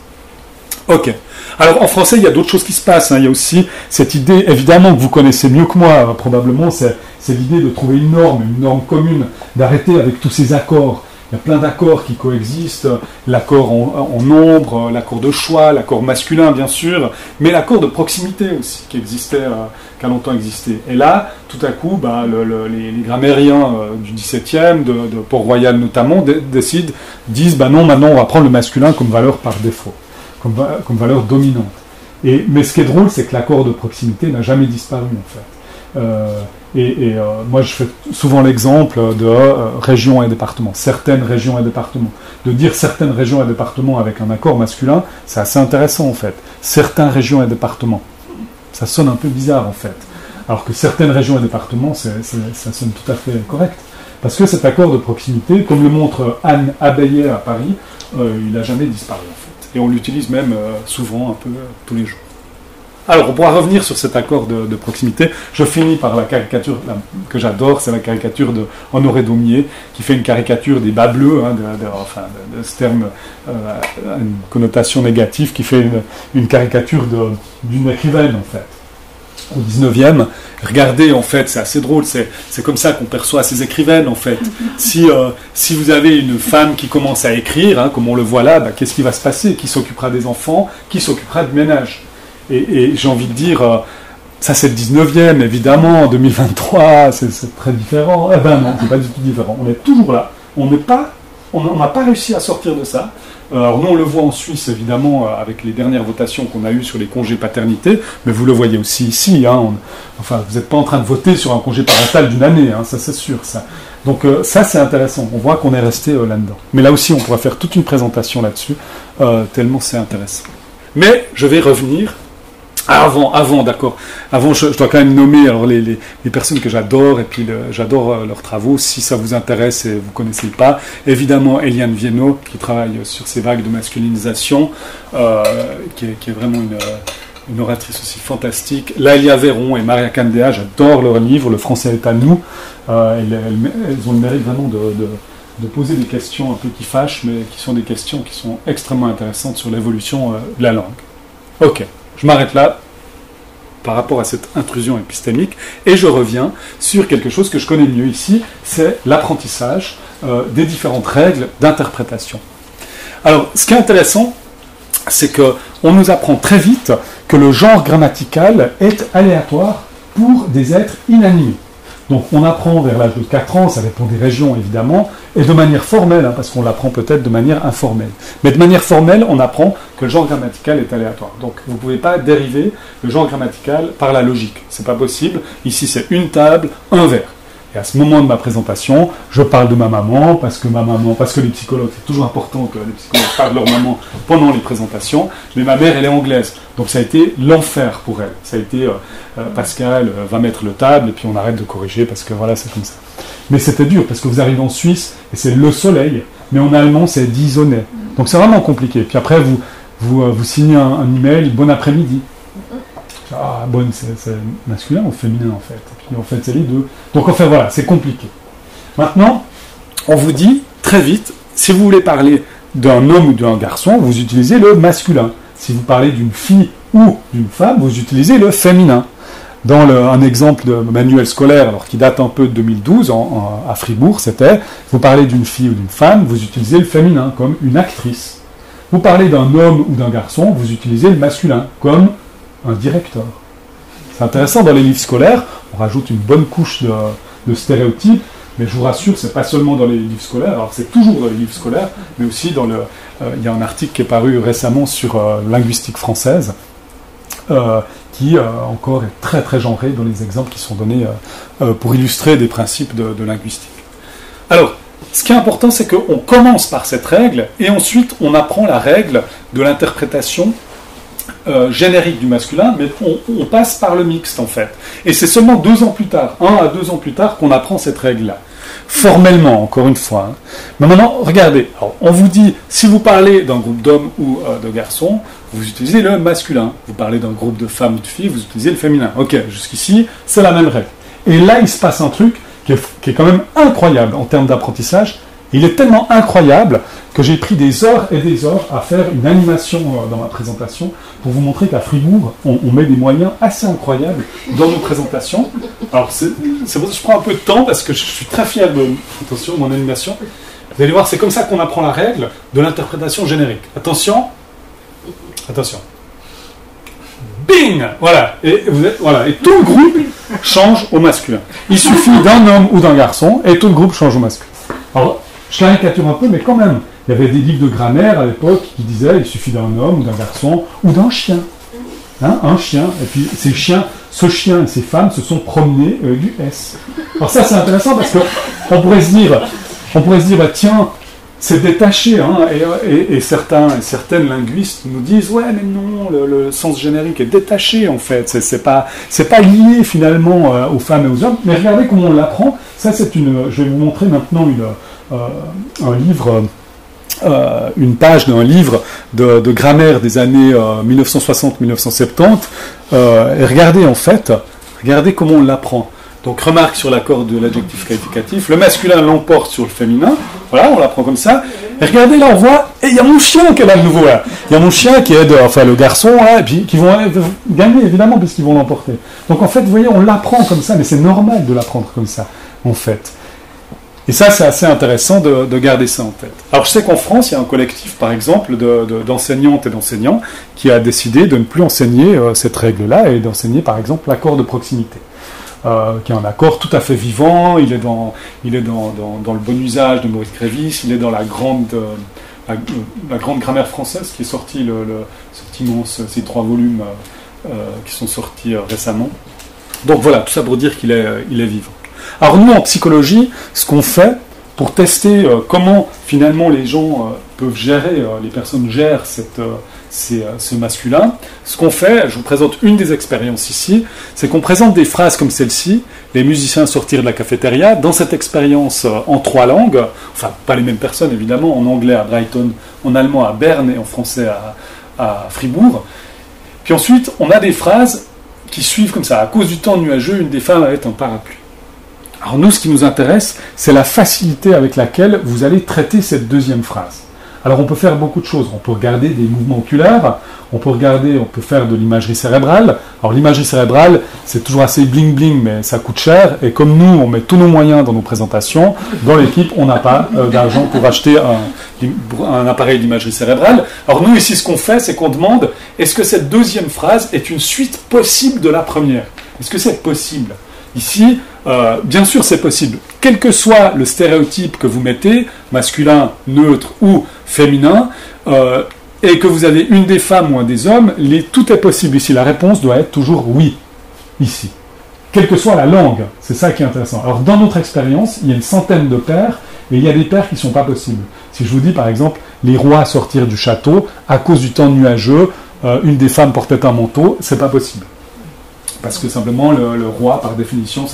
Ok. Alors en français, il y a d'autres choses qui se passent. Il y a aussi cette idée, évidemment, que vous connaissez mieux que moi, probablement, c'est l'idée de trouver une norme commune, d'arrêter avec tous ces accords. Il y a plein d'accords qui coexistent, l'accord en nombre, l'accord de choix, l'accord masculin, bien sûr, mais l'accord de proximité aussi, qui a longtemps existé. Et là, tout à coup, les grammairiens du XVIIe, de Port-Royal notamment, disent non, maintenant on va prendre le masculin comme valeur par défaut. Comme valeur dominante. Mais ce qui est drôle, c'est que l'accord de proximité n'a jamais disparu, en fait. Moi, je fais souvent l'exemple de régions et départements, certaines régions et départements. De dire certaines régions et départements avec un accord masculin, c'est assez intéressant, en fait. Certaines régions et départements. Ça sonne un peu bizarre, en fait. Alors que certaines régions et départements, ça sonne tout à fait correct. Parce que cet accord de proximité, comme le montre Anne Abeillet à Paris, il n'a jamais disparu, en fait. Et on l'utilise même souvent, un peu tous les jours. Alors, on pourra revenir sur cet accord de proximité. Je finis par la caricature que j'adore, c'est la caricature de Honoré Daumier, qui fait une caricature des bas bleus, hein, de ce terme a une connotation négative, qui fait une caricature d'une écrivaine, en fait. Au 19e, regardez, en fait, c'est assez drôle, c'est comme ça qu'on perçoit ces écrivaines, en fait. Si vous avez une femme qui commence à écrire, hein, comme on le voit là, bah, qu'est-ce qui va se passer? Qui s'occupera des enfants? Qui s'occupera du ménage? Et j'ai envie de dire, ça c'est le 19e, évidemment, en 2023, c'est très différent. Eh ben non, c'est pas du tout différent. On est toujours là. On n'a pas réussi à sortir de ça. Alors nous, on le voit en Suisse, évidemment, avec les dernières votations qu'on a eues sur les congés paternité, mais vous le voyez aussi ici. Hein, enfin, vous n'êtes pas en train de voter sur un congé parental d'une année, hein, ça c'est sûr. Ça. Donc ça, c'est intéressant. On voit qu'on est resté là-dedans. Mais là aussi, on pourra faire toute une présentation là-dessus, tellement c'est intéressant. Mais je vais revenir... d'accord. Avant, je dois quand même nommer alors, les personnes que j'adore, et puis j'adore leurs travaux, si ça vous intéresse et vous ne connaissez pas. Évidemment, Eliane Viennot, qui travaille sur ces vagues de masculinisation, qui est vraiment une oratrice aussi fantastique. Laëlia Véron et Maria Candéa, j'adore leur livre, Le français est à nous. Elles ont le mérite vraiment de poser des questions un peu qui fâchent, mais qui sont des questions qui sont extrêmement intéressantes sur l'évolution de la langue. Ok. Je m'arrête là par rapport à cette intrusion épistémique et je reviens sur quelque chose que je connais mieux ici, c'est l'apprentissage des différentes règles d'interprétation. Alors, ce qui est intéressant, c'est qu'on nous apprend très vite que le genre grammatical est aléatoire pour des êtres inanimés. Donc on apprend vers l'âge de 4 ans, ça dépend des régions évidemment, et de manière formelle, hein, parce qu'on l'apprend peut-être de manière informelle. Mais de manière formelle, on apprend que le genre grammatical est aléatoire. Donc vous ne pouvez pas dériver le genre grammatical par la logique. C'est pas possible. Ici c'est une table, un verre. Et à ce moment de ma présentation, je parle de ma maman, parce que les psychologues, c'est toujours important que les psychologues parlent de leur maman pendant les présentations, mais ma mère, elle est anglaise. Donc ça a été l'enfer pour elle. Ça a été Pascal va mettre le table, et puis on arrête de corriger, parce que voilà, c'est comme ça. Mais c'était dur, parce que vous arrivez en Suisse, et c'est le soleil, mais en allemand, c'est die Sonne. Donc c'est vraiment compliqué. Puis après, vous signez un email, bon après-midi. Ah, bonne, c'est masculin ou féminin en fait. Et puis en fait, c'est les deux. Donc enfin voilà, c'est compliqué. Maintenant, on vous dit très vite, si vous voulez parler d'un homme ou d'un garçon, vous utilisez le masculin. Si vous parlez d'une fille ou d'une femme, vous utilisez le féminin. Dans un exemple de manuel scolaire, alors qui date un peu de 2012, à Fribourg, c'était, vous parlez d'une fille ou d'une femme, vous utilisez le féminin, comme une actrice. Vous parlez d'un homme ou d'un garçon, vous utilisez le masculin, comme un directeur. C'est intéressant, dans les livres scolaires, on rajoute une bonne couche de stéréotypes, mais je vous rassure, c'est pas seulement dans les livres scolaires, alors c'est toujours dans les livres scolaires, mais aussi il y a un article qui est paru récemment sur linguistique française, qui encore est très très genré dans les exemples qui sont donnés pour illustrer des principes de linguistique. Alors, ce qui est important, c'est qu'on commence par cette règle, et ensuite on apprend la règle de l'interprétation générique du masculin, mais on passe par le mixte en fait. Et c'est seulement 2 ans plus tard, 1 à 2 ans plus tard, qu'on apprend cette règle-là. Formellement, encore une fois. Hein. Mais maintenant, regardez, alors, on vous dit, si vous parlez d'un groupe d'hommes ou de garçons, vous utilisez le masculin. Vous parlez d'un groupe de femmes ou de filles, vous utilisez le féminin. Ok, jusqu'ici, c'est la même règle. Et là, il se passe un truc qui est quand même incroyable en termes d'apprentissage. Il est tellement incroyable que j'ai pris des heures et des heures à faire une animation dans ma présentation pour vous montrer qu'à Fribourg, on met des moyens assez incroyables dans nos présentations. Alors, c'est pour ça que je prends un peu de temps parce que je suis très fier de mon animation. Vous allez voir, c'est comme ça qu'on apprend la règle de l'interprétation générique. Attention. Bing! Voilà. Et tout le groupe change au masculin. Il suffit d'un homme ou d'un garçon et tout le groupe change au masculin. Alors, je caricature un peu, mais quand même, il y avait des livres de grammaire à l'époque qui disaient il suffit d'un homme ou d'un garçon ou d'un chien. Hein, un chien. Et puis ce chien et ces femmes se sont promenés du S. Alors ça, c'est intéressant parce qu'on pourrait se dire, bah, tiens, c'est détaché. Hein, et certaines linguistes nous disent ouais, mais non, le sens générique est détaché en fait. C'est pas lié finalement aux femmes et aux hommes. Mais regardez comment on l'apprend. Ça, je vais vous montrer maintenant un livre une page d'un livre de grammaire des années 1960-1970, et regardez en fait, regardez comment on l'apprend. Donc remarque sur l'accord de l'adjectif qualificatif, le masculin l'emporte sur le féminin, voilà, on l'apprend comme ça, et regardez là on voit, et il y a mon chien qui est là de nouveau là, il y a mon chien qui aide, enfin le garçon là, et puis qui vont gagner évidemment puisqu'ils vont l'emporter. Donc en fait, vous voyez, on l'apprend comme ça, mais c'est normal de l'apprendre comme ça, en fait. Et ça, c'est assez intéressant de garder ça en tête. Alors, je sais qu'en France, il y a un collectif, par exemple, d'enseignantes et d'enseignants qui a décidé de ne plus enseigner cette règle-là et d'enseigner, par exemple, l'accord de proximité, qui est un accord tout à fait vivant. Il est dans le bon usage de Maurice Grévis, il est dans la grande grammaire française qui est sortie, ces 3 volumes qui sont sortis récemment. Donc voilà, tout ça pour dire qu'il est vivant. Alors nous, en psychologie, ce qu'on fait pour tester comment finalement les gens peuvent gérer, les personnes gèrent ce masculin, ce qu'on fait, je vous présente une des expériences ici, c'est qu'on présente des phrases comme celle-ci, les musiciens sortirent de la cafétéria, dans cette expérience en 3 langues, enfin pas les mêmes personnes évidemment, en anglais à Brighton, en allemand à Berne et en français à Fribourg. Puis ensuite, on a des phrases qui suivent comme ça. À cause du temps nuageux, une des femmes avait un parapluie. Alors nous, ce qui nous intéresse, c'est la facilité avec laquelle vous allez traiter cette deuxième phrase. Alors on peut faire beaucoup de choses. On peut regarder des mouvements oculaires, on peut faire de l'imagerie cérébrale. Alors l'imagerie cérébrale, c'est toujours assez bling-bling, mais ça coûte cher. Et comme nous, on met tous nos moyens dans nos présentations, dans l'équipe, on n'a pas d'argent pour acheter un appareil d'imagerie cérébrale. Alors nous, ici, ce qu'on fait, c'est qu'on demande, est-ce que cette deuxième phrase est une suite possible de la première? Est-ce que c'est possible? Ici, bien sûr, c'est possible. Quel que soit le stéréotype que vous mettez, masculin, neutre ou féminin, et que vous avez une des femmes ou un des hommes, tout est possible ici. La réponse doit être toujours oui, ici. Quelle que soit la langue, c'est ça qui est intéressant. Alors, dans notre expérience, il y a une centaine de paires, et il y a des paires qui ne sont pas possibles. Si je vous dis, par exemple, les rois sortirent du château, à cause du temps nuageux, une des femmes portait un manteau, c'est pas possible. Parce que simplement, le roi, par définition,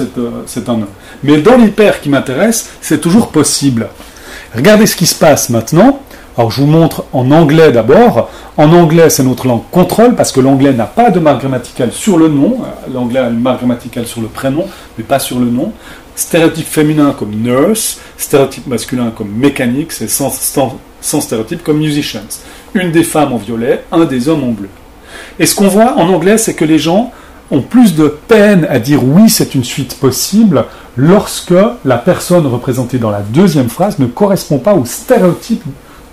c'est un homme. Mais dans les paires qui m'intéressent, c'est toujours possible. Regardez ce qui se passe maintenant. Alors, je vous montre en anglais d'abord. En anglais, c'est notre langue contrôle, parce que l'anglais n'a pas de marque grammaticale sur le nom. L'anglais a une marque grammaticale sur le prénom, mais pas sur le nom. Stéréotype féminin comme nurse, stéréotype masculin comme mécanique, c'est sans stéréotype comme musicians. Une des femmes en violet, un des hommes en bleu. Et ce qu'on voit en anglais, c'est que les gens ont plus de peine à dire oui, c'est une suite possible, lorsque la personne représentée dans la deuxième phrase ne correspond pas au stéréotype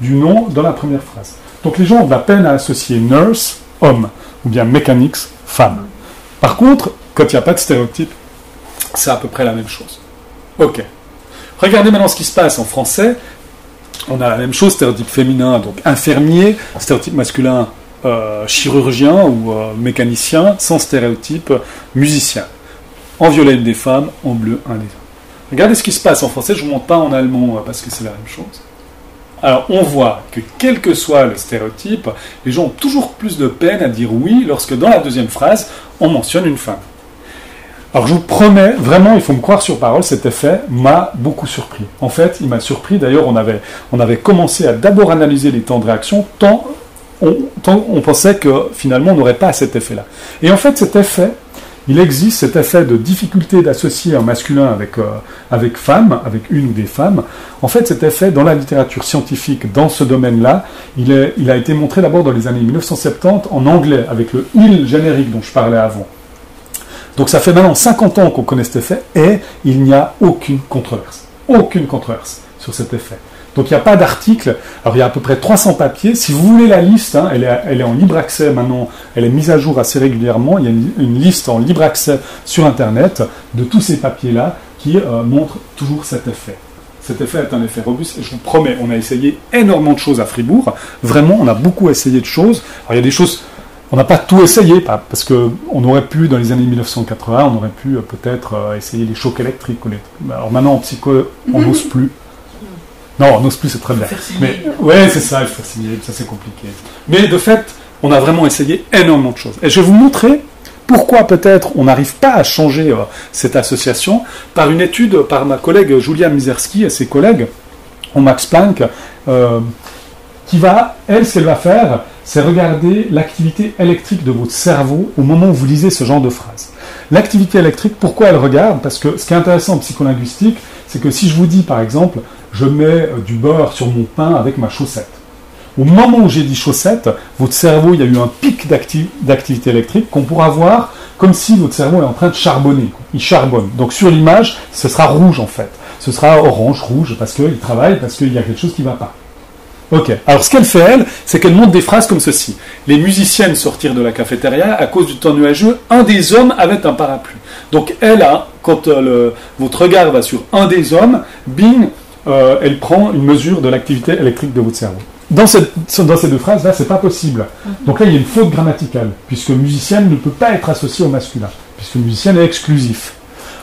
du nom dans la première phrase. Donc les gens ont de la peine à associer nurse, homme, ou bien mechanics, femme. Par contre, quand il n'y a pas de stéréotype, c'est à peu près la même chose. Ok. Regardez maintenant ce qui se passe en français. On a la même chose, stéréotype féminin, donc infirmier, stéréotype masculin, chirurgien ou mécanicien, sans stéréotype, musicien. En violet, une des femmes, en bleu, un des hommes. Regardez ce qui se passe en français, je ne vous montre pas en allemand parce que c'est la même chose. Alors, on voit que quel que soit le stéréotype, les gens ont toujours plus de peine à dire oui lorsque dans la deuxième phrase, on mentionne une femme. Alors, je vous promets, vraiment, il faut me croire sur parole, cet effet m'a beaucoup surpris. En fait, il m'a surpris, d'ailleurs, on avait commencé à d'abord analyser les temps de réaction, tant on pensait que finalement on n'aurait pas cet effet-là. Et en fait, cet effet, il existe, cet effet de difficulté d'associer un masculin avec femme, avec une ou des femmes. En fait, cet effet, dans la littérature scientifique, dans ce domaine-là, il a été montré d'abord dans les années 1970 en anglais, avec le il générique dont je parlais avant. Donc ça fait maintenant 50 ans qu'on connaît cet effet, et il n'y a aucune controverse sur cet effet. Donc il n'y a pas d'article. Alors il y a à peu près 300 papiers. Si vous voulez la liste, elle est en libre accès maintenant, elle est mise à jour assez régulièrement. Il y a une liste en libre accès sur Internet de tous ces papiers-là qui montrent toujours cet effet. Cet effet est un effet robuste et je vous promets, on a essayé énormément de choses à Fribourg. Vraiment, on a beaucoup essayé de choses. Alors il y a des choses, on n'a pas tout essayé, parce qu'on aurait pu, dans les années 1980, on aurait pu peut-être essayer les chocs électriques. Alors maintenant, en psycho, on n'ose plus. Non, on n'ose plus, c'est très bien. Mais ouais, c'est ça, il faut faire signer, ça c'est compliqué. Mais de fait, on a vraiment essayé énormément de choses. Et je vais vous montrer pourquoi peut-être on n'arrive pas à changer cette association par une étude par ma collègue Julia Mizerski et ses collègues au Max Planck. elle, ce qu'elle va faire, c'est regarder l'activité électrique de votre cerveau au moment où vous lisez ce genre de phrase. L'activité électrique, pourquoi elle regarde? Parce que ce qui est intéressant en psycholinguistique, c'est que si je vous dis, par exemple, je mets du beurre sur mon pain avec ma chaussette, au moment où j'ai dit chaussette, votre cerveau, il y a eu un pic d'activité électrique qu'on pourra voir comme si votre cerveau est en train de charbonner. Il charbonne. Donc sur l'image, ce sera rouge en fait. Ce sera orange, rouge, parce qu'il travaille, parce qu'il y a quelque chose qui ne va pas. Ok. Alors ce qu'elle fait, elle, c'est qu'elle montre des phrases comme ceci. Les musiciennes sortirent de la cafétéria à cause du temps nuageux. Un des hommes avait un parapluie. Donc elle a, quand votre regard va sur un des hommes, bing, elle prend une mesure de l'activité électrique de votre cerveau. Dans ces deux phrases-là, c'est pas possible. Donc là, il y a une faute grammaticale, puisque musicienne ne peut pas être associée au masculin, puisque musicienne est exclusif.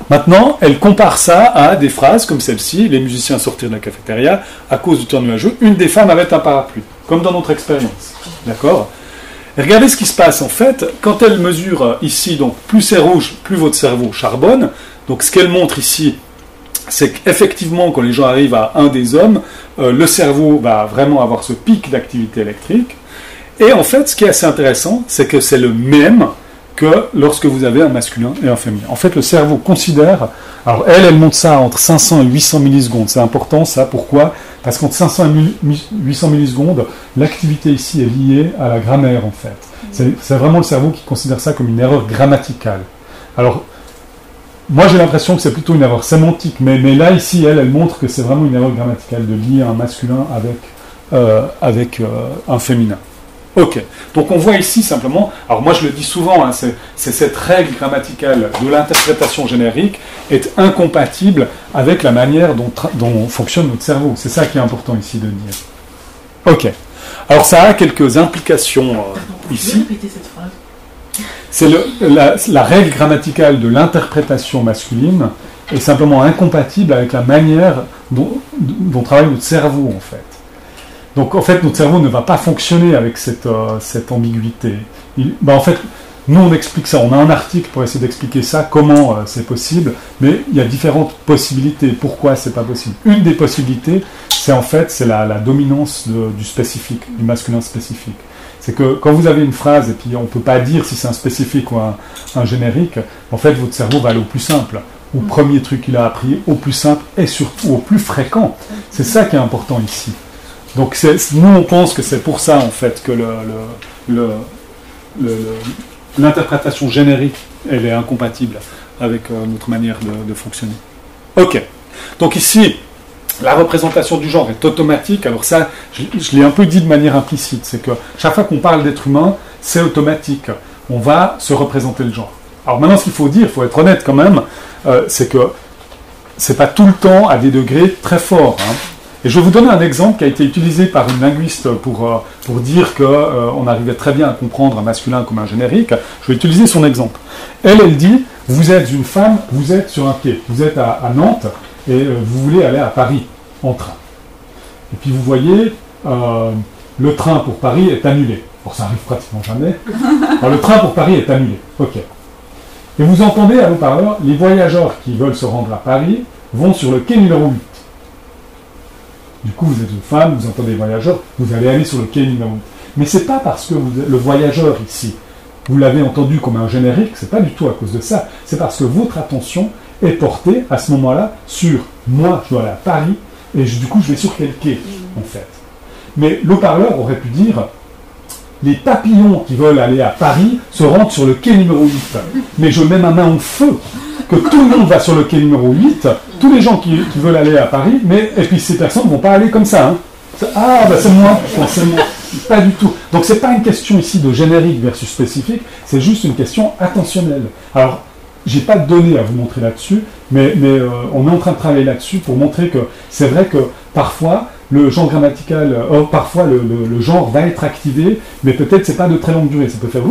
Maintenant, elle compare ça à des phrases comme celle-ci, les musiciens sortirent de la cafétéria à cause du temps nuageux, une des femmes avait un parapluie, comme dans notre expérience. D'accord ? Et regardez ce qui se passe en fait, quand elle mesure ici, donc plus c'est rouge, plus votre cerveau charbonne. Donc ce qu'elle montre ici, c'est qu'effectivement, quand les gens arrivent à un des hommes, le cerveau va vraiment avoir ce pic d'activité électrique. Et en fait, ce qui est assez intéressant, c'est que c'est le même que lorsque vous avez un masculin et un féminin. En fait, le cerveau considère... Alors, elle montre ça entre 500 et 800 millisecondes. C'est important, ça. Pourquoi ? Parce qu'entre 500 et 800 millisecondes, l'activité ici est liée à la grammaire, en fait. C'est vraiment le cerveau qui considère ça comme une erreur grammaticale. Alors, moi, j'ai l'impression que c'est plutôt une erreur sémantique, mais là, ici, elle montre que c'est vraiment une erreur grammaticale de lier un masculin avec un féminin. Ok, donc on voit ici simplement, alors moi je le dis souvent, hein, c'est cette règle grammaticale de l'interprétation générique est incompatible avec la manière dont fonctionne notre cerveau. C'est ça qui est important ici de dire. Ok, alors ça a quelques implications ici. Répéter cette phrase. C'est la règle grammaticale de l'interprétation masculine est simplement incompatible avec la manière dont travaille notre cerveau en fait. Donc en fait notre cerveau ne va pas fonctionner avec cette ambiguïté. En fait, nous on explique ça, on a un article pour essayer d'expliquer ça, comment c'est possible, mais il y a différentes possibilités, pourquoi c'est pas possible. Une des possibilités, c'est la dominance du spécifique, du masculin spécifique. C'est que quand vous avez une phrase, et puis on ne peut pas dire si c'est un spécifique ou un générique, en fait votre cerveau va aller au plus simple, au premier truc qu'il a appris, au plus simple et surtout au plus fréquent. C'est ça qui est important ici. Donc nous on pense que c'est pour ça en fait que l'interprétation générique elle est incompatible avec notre manière de fonctionner. Ok, donc ici la représentation du genre est automatique. Alors ça, je l'ai un peu dit de manière implicite, c'est que chaque fois qu'on parle d'être humain, c'est automatique. On va se représenter le genre. Alors maintenant, ce qu'il faut dire, il faut être honnête quand même, c'est que c'est pas tout le temps à des degrés très forts. Hein. Et je vais vous donner un exemple qui a été utilisé par une linguiste pour dire qu'on arrivait très bien à comprendre un masculin comme un générique. Je vais utiliser son exemple. Elle dit, vous êtes une femme, vous êtes sur un quai, vous êtes à Nantes, et vous voulez aller à Paris en train. Et puis vous voyez, le train pour Paris est annulé. Bon, ça arrive pratiquement jamais. Alors le train pour Paris est annulé. Ok. Et vous entendez à haut-parleur, les voyageurs qui veulent se rendre à Paris vont sur le quai numéro 8. Du coup, vous êtes une femme, vous entendez les voyageurs, vous allez aller sur le quai numéro 8. Mais c'est pas parce que le voyageur ici, vous l'avez entendu comme un générique, c'est pas du tout à cause de ça. C'est parce que votre attention est porté à ce moment-là sur moi, je dois aller à Paris, et du coup je vais sur quel quai, en fait. Mais l'haut-parleur aurait pu dire les papillons qui veulent aller à Paris se rendent sur le quai numéro 8. Mais je mets ma main au feu que tout le monde va sur le quai numéro 8, tous les gens qui veulent aller à Paris, et puis ces personnes ne vont pas aller comme ça. Hein. C'est moi, c'est moi. Pas du tout. Donc c'est pas une question ici de générique versus spécifique, c'est juste une question attentionnelle. Alors, j'ai pas de données à vous montrer là-dessus, mais on est en train de travailler là-dessus pour montrer que c'est vrai que parfois le genre grammatical, parfois le genre va être activé, mais peut-être c'est pas de très longue durée, ça peut faire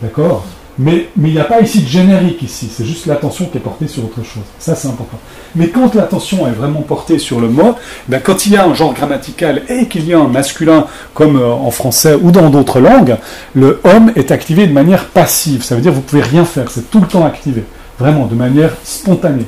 d'accord. Mais il n'y a pas ici de générique ici, c'est juste l'attention qui est portée sur autre chose. Ça c'est important. Mais quand l'attention est vraiment portée sur le mot, quand il y a un genre grammatical et qu'il y a un masculin comme en français ou dans d'autres langues, le homme est activé de manière passive. Ça veut dire que vous ne pouvez rien faire, c'est tout le temps activé, vraiment de manière spontanée.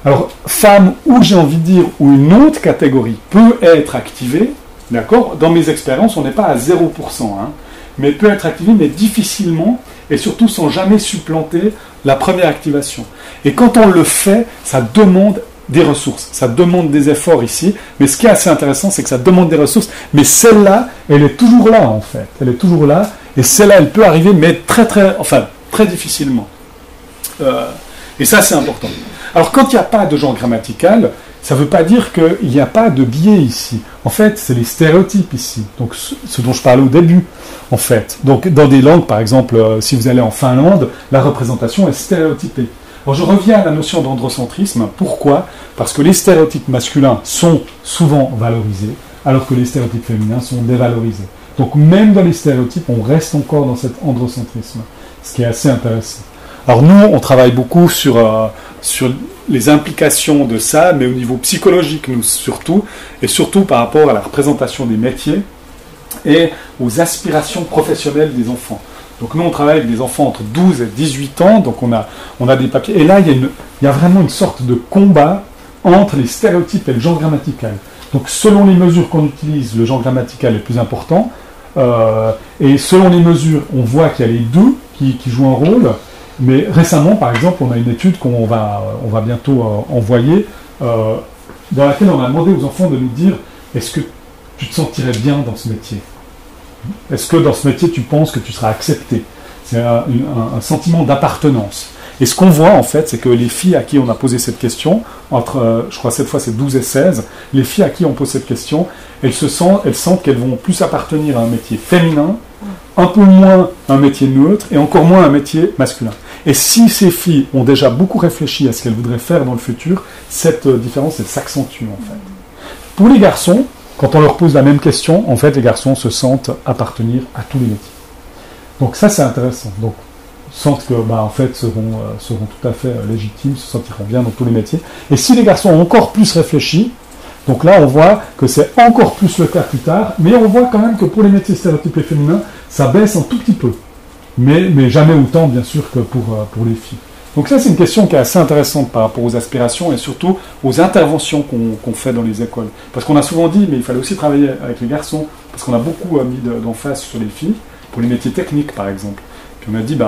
Alors femme ou j'ai envie de dire ou une autre catégorie peut être activée D'accord? Dans mes expériences, on n'est pas à 0%, hein, mais peut être activé, mais difficilement, et surtout sans jamais supplanter la première activation. Et quand on le fait, ça demande des ressources, ça demande des efforts ici, mais ce qui est assez intéressant, c'est que ça demande des ressources, mais celle-là, elle est toujours là, en fait. Elle est toujours là, et celle-là, elle peut arriver, mais très difficilement. Et ça, c'est important. Alors, quand il n'y a pas de genre grammatical, ça ne veut pas dire qu'il n'y a pas de biais ici. En fait, c'est les stéréotypes ici. Donc, ce dont je parlais au début, en fait. Donc, dans des langues, par exemple, si vous allez en Finlande, la représentation est stéréotypée. Alors, je reviens à la notion d'androcentrisme. Pourquoi? Parce que les stéréotypes masculins sont souvent valorisés, alors que les stéréotypes féminins sont dévalorisés. Donc, même dans les stéréotypes, on reste encore dans cet androcentrisme, ce qui est assez intéressant. Alors, nous, on travaille beaucoup sur les implications de ça, mais au niveau psychologique, nous surtout, et surtout par rapport à la représentation des métiers et aux aspirations professionnelles des enfants. Donc nous, on travaille avec des enfants entre 12 et 18 ans, donc on a des papiers, et là, il y a vraiment une sorte de combat entre les stéréotypes et le genre grammatical. Donc selon les mesures qu'on utilise, le genre grammatical est plus important, et selon les mesures, on voit qu'il y a les deux qui jouent un rôle. Mais récemment, par exemple, on a une étude qu'on va bientôt envoyer, dans laquelle on a demandé aux enfants de nous dire « Est-ce que tu te sentirais bien dans ce métier ? Est-ce que dans ce métier, tu penses que tu seras accepté ?» C'est un sentiment d'appartenance. Et ce qu'on voit, en fait, c'est que les filles à qui on a posé cette question, je crois cette fois c'est 12 et 16, les filles à qui on pose cette question, elles sentent qu'elles vont plus appartenir à un métier féminin, un peu moins un métier neutre, et encore moins un métier masculin. Et si ces filles ont déjà beaucoup réfléchi à ce qu'elles voudraient faire dans le futur, cette différence, elle s'accentue en fait. Pour les garçons, quand on leur pose la même question, en fait, les garçons se sentent appartenir à tous les métiers. Donc ça, c'est intéressant. Donc, sentent que, en fait, seront tout à fait légitimes, se sentiront bien dans tous les métiers. Et si les garçons ont encore plus réfléchi, donc là, on voit que c'est encore plus le cas plus tard, mais on voit quand même que pour les métiers stéréotypés féminins, ça baisse un tout petit peu. Mais jamais autant, bien sûr, que pour les filles. Donc ça, c'est une question qui est assez intéressante par rapport aux aspirations et surtout aux interventions qu'on fait dans les écoles. Parce qu'on a souvent dit, mais il fallait aussi travailler avec les garçons, parce qu'on a beaucoup mis d'emphase sur les filles, pour les métiers techniques, par exemple. Puis on a dit,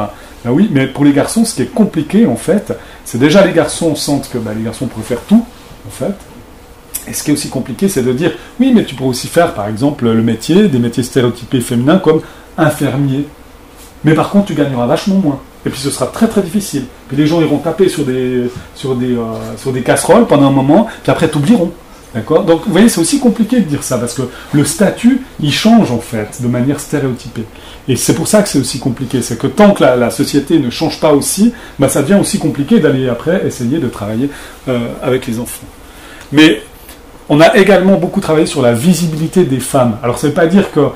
oui, mais pour les garçons, ce qui est compliqué, en fait, c'est déjà les garçons sentent que les garçons préfèrent tout, en fait. Et ce qui est aussi compliqué, c'est de dire, oui, mais tu pourrais aussi faire, par exemple, des métiers stéréotypés féminins comme infirmier. Mais par contre, tu gagneras vachement moins. Et puis ce sera très très difficile. Puis les gens iront taper sur des casseroles pendant un moment, puis après t'oublieront. D'accord ? Donc vous voyez, c'est aussi compliqué de dire ça, parce que le statut, il change en fait, de manière stéréotypée. Et c'est pour ça que c'est aussi compliqué. C'est que tant que la société ne change pas aussi, ça devient aussi compliqué d'aller après essayer de travailler avec les enfants. Mais on a également beaucoup travaillé sur la visibilité des femmes. Alors ça ne veut pas dire que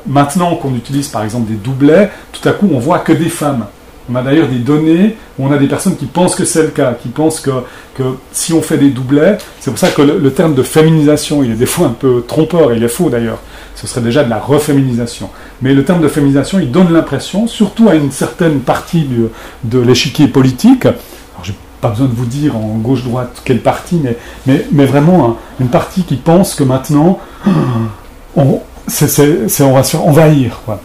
maintenant qu'on utilise par exemple des doublets, tout à coup on voit que des femmes. On a d'ailleurs des données où on a des personnes qui pensent que c'est le cas, qui pensent que si on fait des doublets, c'est pour ça que le terme de féminisation, il est des fois un peu trompeur, il est faux d'ailleurs, ce serait déjà de la reféminisation. Mais le terme de féminisation, il donne l'impression, surtout à une certaine partie de l'échiquier politique, alors j'ai pas besoin de vous dire en gauche-droite quelle partie, mais vraiment une partie qui pense que maintenant, on va se faire envahir, quoi.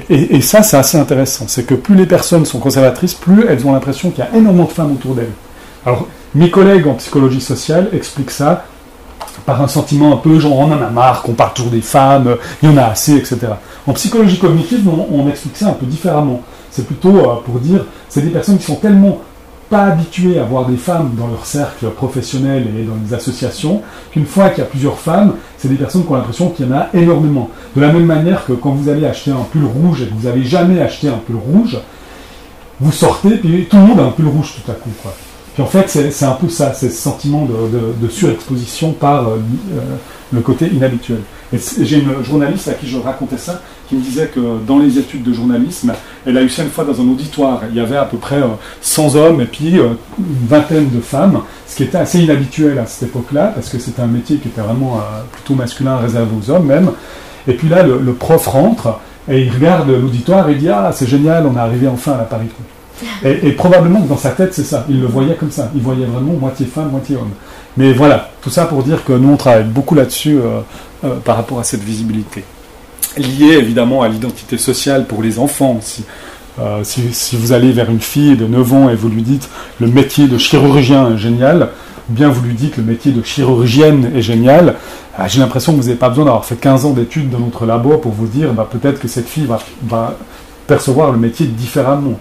Et ça, c'est assez intéressant. C'est que plus les personnes sont conservatrices, plus elles ont l'impression qu'il y a énormément de femmes autour d'elles. Alors, mes collègues en psychologie sociale expliquent ça par un sentiment un peu genre on en a marre, qu'on parle toujours des femmes, il y en a assez, etc. En psychologie cognitive, on explique ça un peu différemment. C'est plutôt pour dire, c'est des personnes qui sont tellement pas habitués à voir des femmes dans leur cercle professionnel et dans les associations, qu'une fois qu'il y a plusieurs femmes, c'est des personnes qui ont l'impression qu'il y en a énormément. De la même manière que quand vous allez acheter un pull rouge et que vous n'avez jamais acheté un pull rouge, vous sortez et tout le monde a un pull rouge tout à coup, quoi. Puis en fait, c'est un peu ça, c'est ce sentiment de surexposition par le côté inhabituel. Et j'ai une journaliste à qui je racontais ça, qui me disait que dans les études de journalisme, elle a eu ça une fois dans un auditoire. Il y avait à peu près 100 hommes et puis une vingtaine de femmes, ce qui était assez inhabituel à cette époque-là, parce que c'était un métier qui était vraiment plutôt masculin, réservé aux hommes même. Et puis là, le prof rentre et il regarde l'auditoire et il dit « Ah, c'est génial, on est arrivé enfin à la parité ». Et probablement que dans sa tête, c'est ça. Il le voyait comme ça. Il voyait vraiment moitié femme, moitié homme. Mais voilà, tout ça pour dire que nous, on travaille beaucoup là-dessus par rapport à cette visibilité. Lié évidemment à l'identité sociale pour les enfants aussi. Si vous allez vers une fille de 9 ans et vous lui dites le métier de chirurgien est génial, ou bien vous lui dites le métier de chirurgienne est génial, j'ai l'impression que vous n'avez pas besoin d'avoir fait 15 ans d'études dans notre labo pour vous dire peut-être que cette fille va percevoir le métier différemment.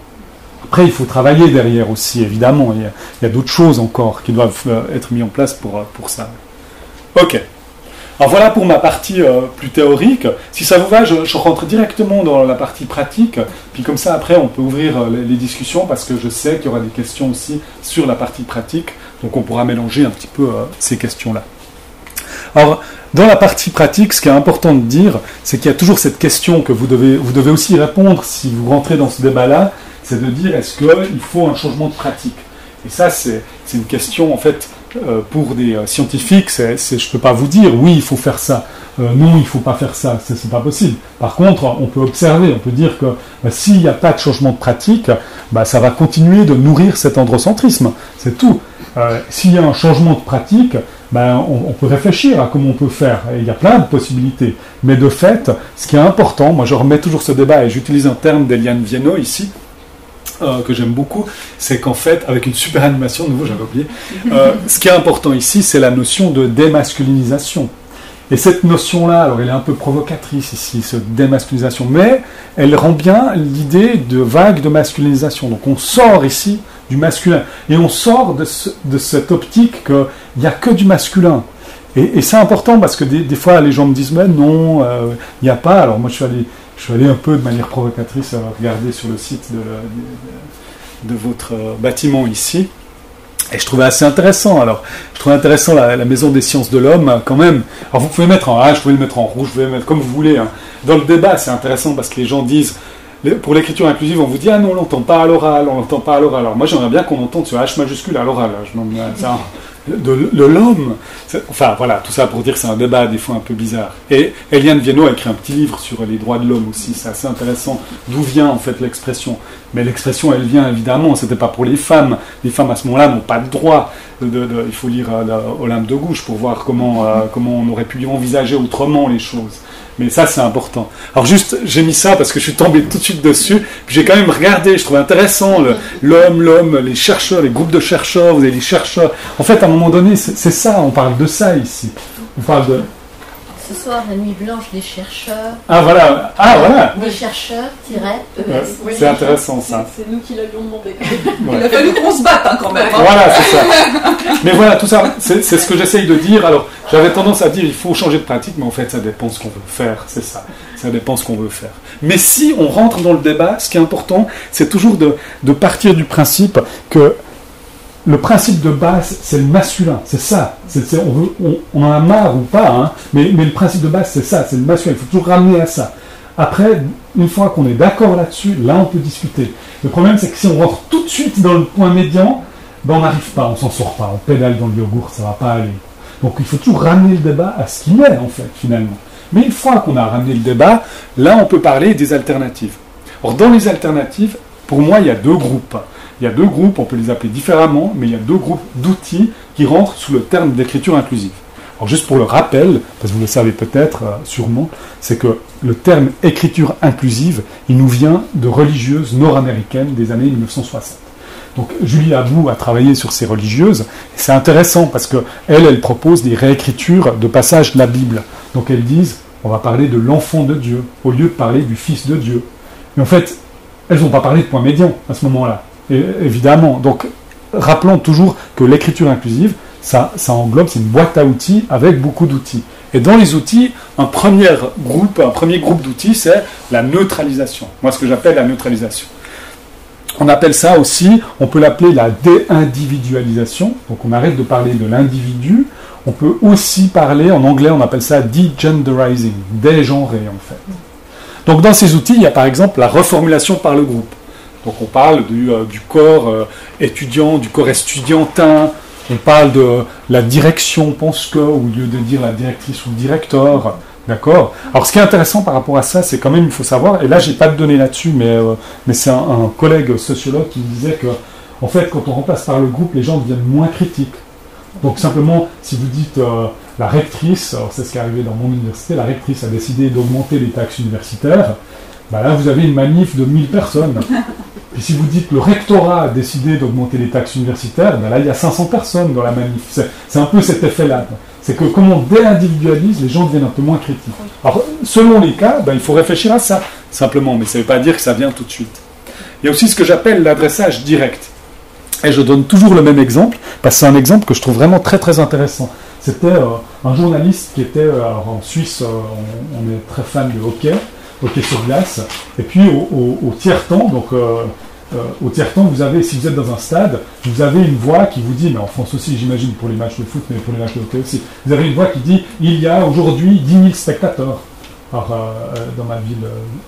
Après, il faut travailler derrière aussi, évidemment. Il y a d'autres choses encore qui doivent être mises en place pour ça. Ok. Alors voilà pour ma partie plus théorique. Si ça vous va, je rentre directement dans la partie pratique. Puis comme ça, après, on peut ouvrir les discussions parce que je sais qu'il y aura des questions aussi sur la partie pratique. Donc on pourra mélanger un petit peu ces questions-là. Alors, dans la partie pratique, ce qui est important de dire, c'est qu'il y a toujours cette question que vous devez aussi répondre si vous rentrez dans ce débat-là, c'est de dire est-ce qu'il faut un changement de pratique. Et ça, c'est une question, en fait, pour des scientifiques, je ne peux pas vous dire oui, il faut faire ça, non, il ne faut pas faire ça, c'est pas possible. Par contre, on peut observer, on peut dire que s'il n'y a pas de changement de pratique, ça va continuer de nourrir cet androcentrisme, c'est tout. S'il y a un changement de pratique, on peut réfléchir à comment on peut faire, et il y a plein de possibilités. Mais de fait, ce qui est important, moi je remets toujours ce débat, et j'utilise un terme d'Eliane Viennot ici, que j'aime beaucoup, c'est qu'en fait, avec une super animation, de nouveau j'avais oublié, ce qui est important ici, c'est la notion de démasculinisation. Et cette notion-là, alors elle est un peu provocatrice ici, cette démasculinisation, mais elle rend bien l'idée de vague de masculinisation. Donc on sort ici du masculin, et on sort de cette optique qu'il n'y a que du masculin. Et c'est important parce que des fois les gens me disent mais non, il n'y a pas. Alors moi je suis allé un peu de manière provocatrice regarder sur le site de votre bâtiment ici. Et je trouvais assez intéressant. Alors, je trouvais intéressant la Maison des Sciences de l'Homme, quand même. Alors, vous pouvez mettre en H, vous pouvez le mettre en rouge, vous pouvez le mettre comme vous voulez. Hein. Dans le débat, c'est intéressant parce que les gens disent, pour l'écriture inclusive, on vous dit, ah non, on l'entend pas à l'oral, on l'entend pas à l'oral. Alors, moi, j'aimerais bien qu'on entende ce H majuscule à l'oral. De l'homme. Enfin, voilà, tout ça pour dire que c'est un débat des fois un peu bizarre. Et Eliane Viennot a écrit un petit livre sur les droits de l'homme aussi, c'est assez intéressant. D'où vient en fait l'expression? Mais l'expression, elle vient évidemment, c'était pas pour les femmes. Les femmes à ce moment-là n'ont pas de droit. Il faut lire Olympe de Gouges pour voir comment on aurait pu envisager autrement les choses. Mais ça, c'est important. Alors juste, j'ai mis ça parce que je suis tombé tout de suite dessus. Puis j'ai quand même regardé, je trouvais intéressant l'homme, les chercheurs, les groupes de chercheurs, vous avez les chercheurs. En fait, à un moment donné, c'est ça, on parle de ça ici. On parle de... Ce soir, la nuit blanche des chercheurs. Ah voilà, Des chercheurs-ES. Oui, c'est intéressant ça. C'est nous qui l'avions demandé. Ouais. Il a fallu qu'on se batte quand même. Hein. Voilà, c'est ça. Mais voilà, tout ça, c'est ce que j'essaye de dire. Alors, j'avais tendance à dire il faut changer de pratique, mais en fait, ça dépend ce qu'on veut faire, c'est ça. Ça dépend ce qu'on veut faire. Mais si on rentre dans le débat, ce qui est important, c'est toujours de partir du principe que le principe de base, c'est le masculin, c'est ça. On en a marre ou pas, hein, mais le principe de base, c'est ça, c'est le masculin. Il faut toujours ramener à ça. Après, une fois qu'on est d'accord là-dessus, là, on peut discuter. Le problème, c'est que si on rentre tout de suite dans le point médian, on n'arrive pas, on s'en sort pas, on pédale dans le yogourt, ça ne va pas aller. Donc, il faut toujours ramener le débat à ce qu'il est, en fait, finalement. Mais une fois qu'on a ramené le débat, là, on peut parler des alternatives. Or, dans les alternatives, pour moi, il y a deux groupes. Il y a deux groupes, on peut les appeler différemment, mais il y a deux groupes d'outils qui rentrent sous le terme d'écriture inclusive. Alors juste pour le rappel, parce que vous le savez peut-être, sûrement, c'est que le terme écriture inclusive, il nous vient de religieuses nord-américaines des années 1960. Donc Julie Abou a travaillé sur ces religieuses, et c'est intéressant parce qu'elle propose des réécritures de passages de la Bible. Donc elles disent, on va parler de l'enfant de Dieu, au lieu de parler du fils de Dieu. Mais en fait, elles n'ont pas parlé de point médian à ce moment-là. Et, évidemment, donc rappelons toujours que l'écriture inclusive, ça englobe, c'est une boîte à outils avec beaucoup d'outils. Et dans les outils, un premier groupe d'outils, c'est la neutralisation. Moi, ce que j'appelle la neutralisation. On appelle ça aussi, on peut l'appeler la déindividualisation. Donc on arrête de parler de l'individu. On peut aussi parler, en anglais, on appelle ça degenderizing, dégenrer en fait. Donc dans ces outils, il y a par exemple la reformulation par le groupe. Donc on parle du corps étudiant, du corps estudiantin, on parle de la direction pense que, au lieu de dire la directrice ou le directeur. D'accord. Alors, ce qui est intéressant par rapport à ça, c'est quand même, il faut savoir, et là, j'ai pas de données là-dessus, mais c'est un collègue sociologue qui me disait que, en fait, quand on remplace par le groupe, les gens deviennent moins critiques. Donc, simplement, si vous dites la rectrice, alors c'est ce qui est arrivé dans mon université, la rectrice a décidé d'augmenter les taxes universitaires, bah là, vous avez une manif de 1000 personnes. Puis si vous dites que le rectorat a décidé d'augmenter les taxes universitaires, ben là, il y a 500 personnes dans la manif. C'est un peu cet effet-là. C'est que comme on déindividualise, les gens deviennent un peu moins critiques. Alors, selon les cas, ben, il faut réfléchir à ça, simplement. Mais ça ne veut pas dire que ça vient tout de suite. Il y a aussi ce que j'appelle l'adressage direct. Et je donne toujours le même exemple, parce que c'est un exemple que je trouve vraiment très très intéressant. C'était un journaliste qui était, alors en Suisse, on est très fan de hockey sur glace, et puis au tiers-temps, donc au tiers-temps, vous avez, si vous êtes dans un stade, vous avez une voix qui vous dit, mais en France aussi, j'imagine pour les matchs de foot, mais pour les matchs de hockey aussi, vous avez une voix qui dit, il y a aujourd'hui 10 000 spectateurs. Alors, dans ma ville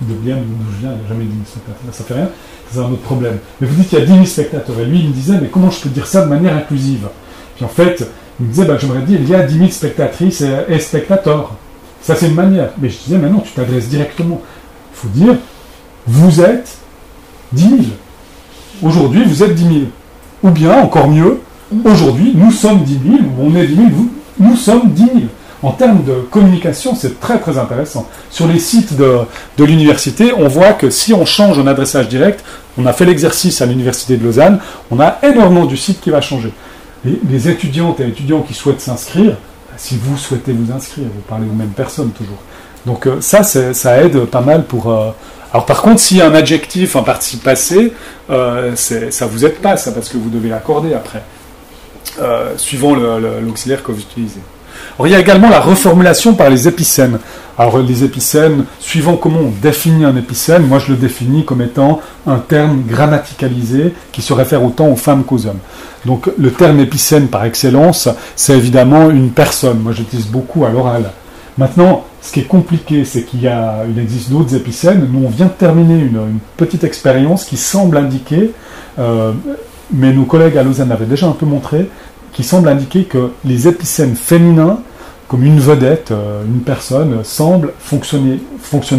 de Bienne, d'où je viens, il n'y a jamais 10 000 spectateurs, ça fait rien, c'est un autre problème. Mais vous dites qu'il y a 10 000 spectateurs, et lui, il me disait, mais comment je peux dire ça de manière inclusive? Puis en fait, il me disait, ben, j'aimerais dire, il y a 10 000 spectatrices et spectateurs. Ça, c'est une manière. Mais je disais, mais non, tu t'adresses directement. Il faut dire, vous êtes 10 000. Aujourd'hui, vous êtes 10 000. Ou bien, encore mieux, aujourd'hui, nous sommes 10 000, ou on est 10 000, nous sommes 10 000. En termes de communication, c'est très très intéressant. Sur les sites de l'université, on voit que si on change en adressage direct, on a fait l'exercice à l'université de Lausanne, on a énormément du site qui va changer. Les étudiantes et étudiants qui souhaitent s'inscrire, si vous souhaitez vous inscrire, vous parlez aux mêmes personnes toujours. Donc ça aide pas mal pour... Alors par contre, s'il y a un adjectif, un participe passé, ça vous aide pas, ça, parce que vous devez l'accorder après, suivant l'auxiliaire que vous utilisez. Alors il y a également la reformulation par les épicènes. Alors les épicènes, suivant comment on définit un épicène, moi je le définis comme étant un terme grammaticalisé qui se réfère autant aux femmes qu'aux hommes. Donc le terme épicène par excellence, c'est évidemment une personne. Moi j'utilise beaucoup à l'oral. Maintenant, ce qui est compliqué, c'est qu'il existe d'autres épicènes. Nous on vient de terminer une petite expérience qui semble indiquer, mais nos collègues à Lausanne avaient déjà un peu montré, qui semble indiquer que les épicènes féminins, comme une vedette, une personne, fonctionnent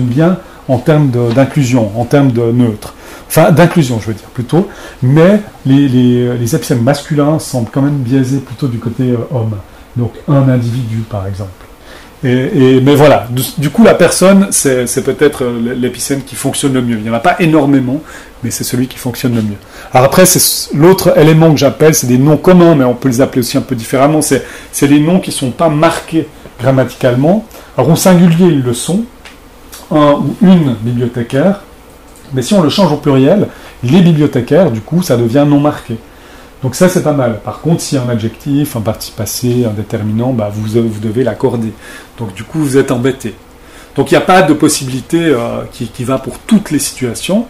bien en termes d'inclusion, en termes de neutre. Enfin, d'inclusion, je veux dire, plutôt. Mais les épicènes masculins semblent quand même biaisés plutôt du côté homme. Donc, un individu, par exemple. Mais voilà, du coup, la personne, c'est peut-être l'épicène qui fonctionne le mieux. Il n'y en a pas énormément, mais c'est celui qui fonctionne le mieux. Alors après, c'est l'autre élément que j'appelle, c'est des noms communs, mais on peut les appeler aussi un peu différemment. C'est les noms qui ne sont pas marqués grammaticalement. Alors au singulier, ils le sont. Un ou une bibliothécaire. Mais si on le change au pluriel, les bibliothécaires, du coup, ça devient non marqué. Donc ça, c'est pas mal. Par contre, s'il y a un adjectif, un participe passé, un déterminant, bah, vous devez l'accorder. Donc du coup, vous êtes embêté. Donc il n'y a pas de possibilité qui va pour toutes les situations.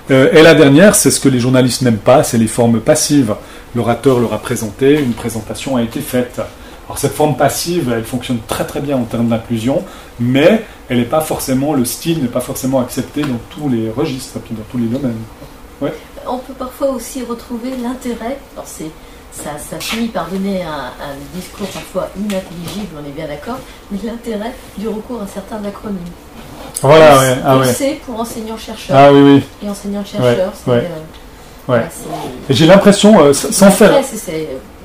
Et la dernière, c'est ce que les journalistes n'aiment pas, c'est les formes passives. L'orateur leur a présenté, une présentation a été faite. Alors cette forme passive, elle fonctionne très très bien en termes d'inclusion, mais elle n'est pas forcément, le style n'est pas forcément accepté dans tous les registres, puis dans tous les domaines. Ouais. On peut parfois aussi retrouver l'intérêt, alors ça finit par donner un discours parfois inintelligible, on est bien d'accord, mais l'intérêt du recours à certains acronymes. Voilà, ouais. Ah, ouais. C'est pour enseignants-chercheurs. Ah oui, oui. Et enseignants-chercheurs, ouais. Voilà, et j'ai l'impression, sans faire...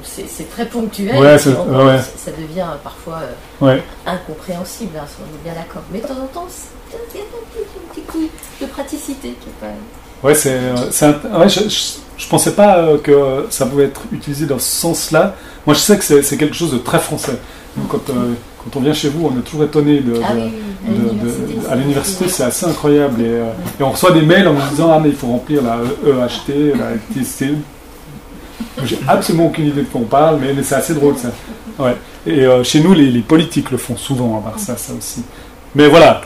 C'est très ponctuel, ouais, ça devient parfois incompréhensible, hein, on est bien d'accord. Mais de temps en temps, il y a un petit coup de praticité qui est pas... Ouais, je pensais pas que ça pouvait être utilisé dans ce sens-là. Moi, je sais que c'est quelque chose de très français. Donc, quand on vient chez vous, on est toujours étonné à l'université, c'est assez incroyable. Et on reçoit des mails en nous disant « Ah, mais il faut remplir la EHT, la TST. » J'ai absolument aucune idée de quoi on parle, mais c'est assez drôle, ça. Ouais. Et chez nous, les politiques le font souvent, à part ça aussi. Mais voilà.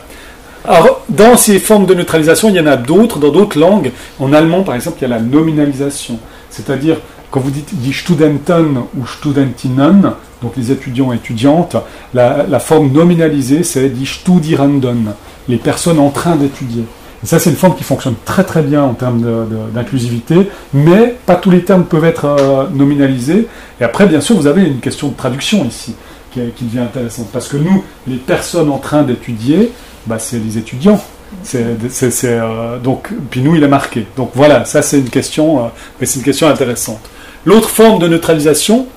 Alors, dans ces formes de neutralisation, il y en a d'autres, dans d'autres langues. En allemand, par exemple, il y a la nominalisation. C'est-à-dire, quand vous dites die Studenten ou Studentinnen, donc les étudiants et étudiantes, la forme nominalisée, c'est die Studierenden, les personnes en train d'étudier. Et ça, c'est une forme qui fonctionne très très bien en termes d'inclusivité, mais pas tous les termes peuvent être nominalisés. Et après, bien sûr, vous avez une question de traduction ici. qui devient intéressante. Parce que nous, les personnes en train d'étudier, c'est les étudiants. Donc, puis nous, il est marqué. Donc voilà, ça c'est une question, mais c'est une question intéressante. L'autre forme de neutralisation,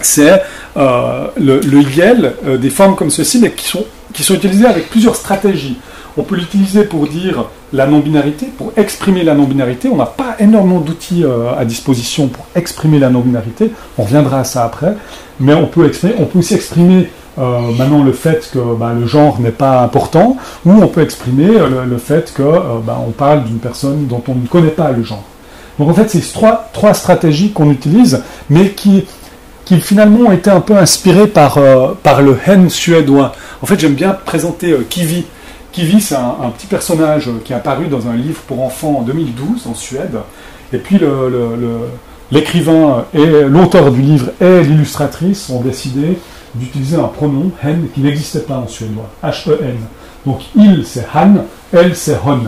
c'est le YEL, des formes comme ceci, mais qui sont utilisées avec plusieurs stratégies. On peut l'utiliser pour dire la non-binarité, pour exprimer la non-binarité. On n'a pas énormément d'outils à disposition pour exprimer la non-binarité. On reviendra à ça après. Mais on peut aussi exprimer maintenant le fait que le genre n'est pas important, ou on peut exprimer le fait que on parle d'une personne dont on ne connaît pas le genre. Donc en fait, c'est trois stratégies qu'on utilise, mais qui finalement ont été un peu inspirées par le hen suédois. En fait, j'aime bien présenter Kivi. Kivi, c'est un petit personnage qui est apparu dans un livre pour enfants en 2012 en Suède. Et puis l'écrivain et l'auteur du livre et l'illustratrice ont décidé d'utiliser un pronom hen qui n'existait pas en suédois, H-E-N. Donc il c'est han, elle c'est hon.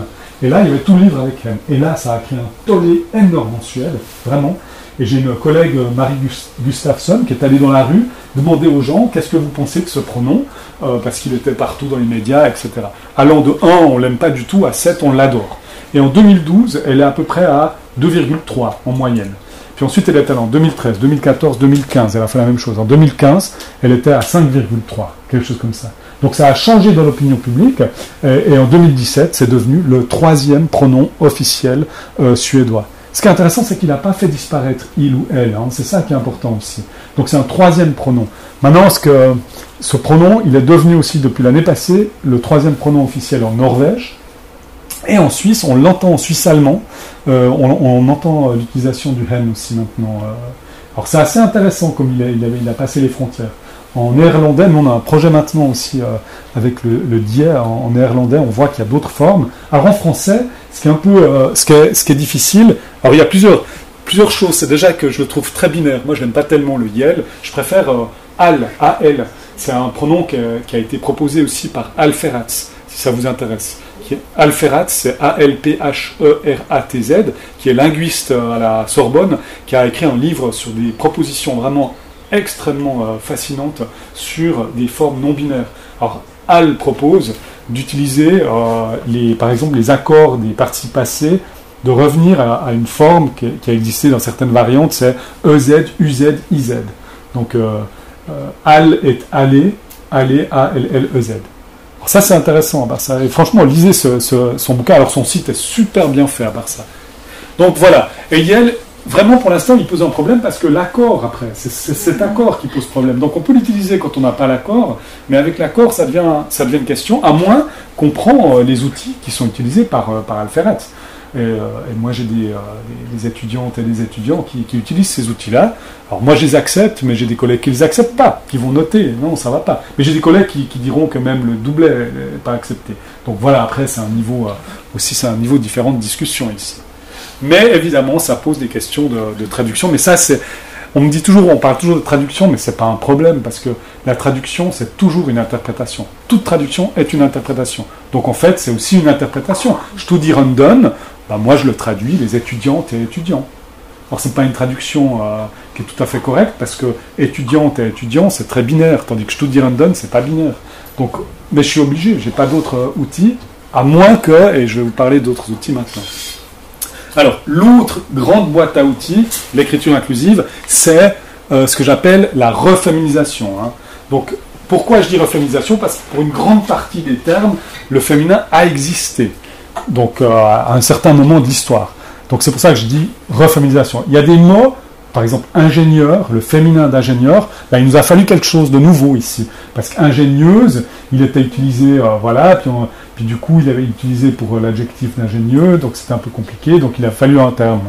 Et là il y avait tout le livre avec hen. Et là ça a créé un tollé énorme en Suède, vraiment. Et j'ai une collègue, Marie Gustafsson, qui est allée dans la rue demander aux gens qu'est-ce que vous pensez de ce pronom, parce qu'il était partout dans les médias, etc. Allant de 1, on ne l'aime pas du tout, à 7, on l'adore. Et en 2012, elle est à peu près à 2,3 en moyenne. Puis ensuite, elle est allée en 2013, 2014, 2015, elle a fait la même chose. En 2015, elle était à 5,3, quelque chose comme ça. Donc ça a changé dans l'opinion publique, et en 2017, c'est devenu le 3e pronom officiel suédois. Ce qui est intéressant, c'est qu'il n'a pas fait disparaître il ou elle. C'est ça qui est important aussi. Donc c'est un 3e pronom. Maintenant, ce pronom, il est devenu aussi, depuis l'année passée, le 3e pronom officiel en Norvège. Et en Suisse, on l'entend en suisse allemand. On entend l'utilisation du hen aussi maintenant. Alors c'est assez intéressant comme il a passé les frontières. En néerlandais, nous on a un projet maintenant aussi avec le die en néerlandais, on voit qu'il y a d'autres formes. Alors en français, ce qui est un peu, ce qui est difficile, alors il y a plusieurs choses, c'est déjà que je le trouve très binaire, moi je n'aime pas tellement le yel, je préfère al, A-L, c'est un pronom qui a été proposé aussi par Alferatz, si ça vous intéresse. Alferatz, c'est A-L-P-H-E-R-A-T-Z, qui est linguiste à la Sorbonne, qui a écrit un livre sur des propositions vraiment extrêmement fascinante sur des formes non binaires. Alors, Al propose d'utiliser, par exemple, les accords des participes passés, de revenir à une forme qui a existé dans certaines variantes, c'est EZ, UZ, IZ. Donc, Al est aller, A-L-L-E-Z. Alors ça, c'est intéressant à Barça. Et franchement, lisez son bouquin. Alors, son site est super bien fait à Barça. Donc, voilà. Et Yel, vraiment, pour l'instant, il pose un problème parce que l'accord, après, c'est cet accord qui pose problème. Donc, on peut l'utiliser quand on n'a pas l'accord, mais avec l'accord, ça devient une question, à moins qu'on prend les outils qui sont utilisés par Alferatz. Et moi, j'ai des étudiantes et des étudiants qui utilisent ces outils-là. Alors, moi, je les accepte, mais j'ai des collègues qui ne les acceptent pas, qui vont noter, non, ça ne va pas. Mais j'ai des collègues qui diront que même le doublet n'est pas accepté. Donc, voilà, après, c'est un niveau différent de discussion ici. Mais évidemment, ça pose des questions de traduction. Mais ça, on parle toujours de traduction, mais ce n'est pas un problème, parce que la traduction, c'est toujours une interprétation. Toute traduction est une interprétation. Donc en fait, c'est aussi une interprétation. Studieren, moi je le traduis, les étudiantes et étudiants. Alors ce n'est pas une traduction qui est tout à fait correcte, parce que étudiante et étudiant, c'est très binaire, tandis que Studieren, c'est pas binaire. Donc, mais je suis obligé, je n'ai pas d'autres outils, à moins que, et je vais vous parler d'autres outils maintenant. Alors, l'autre grande boîte à outils, l'écriture inclusive, c'est ce que j'appelle la reféminisation. Donc, pourquoi je dis reféminisation ? Parce que pour une grande partie des termes, le féminin a existé, donc à un certain moment de l'histoire. Donc, c'est pour ça que je dis reféminisation. Il y a des mots, par exemple, ingénieur, le féminin d'ingénieur, il nous a fallu quelque chose de nouveau ici. Parce qu'ingénieuse, il était utilisé, puis du coup, il avait utilisé pour l'adjectif d'ingénieux, donc c'était un peu compliqué, donc il a fallu un terme.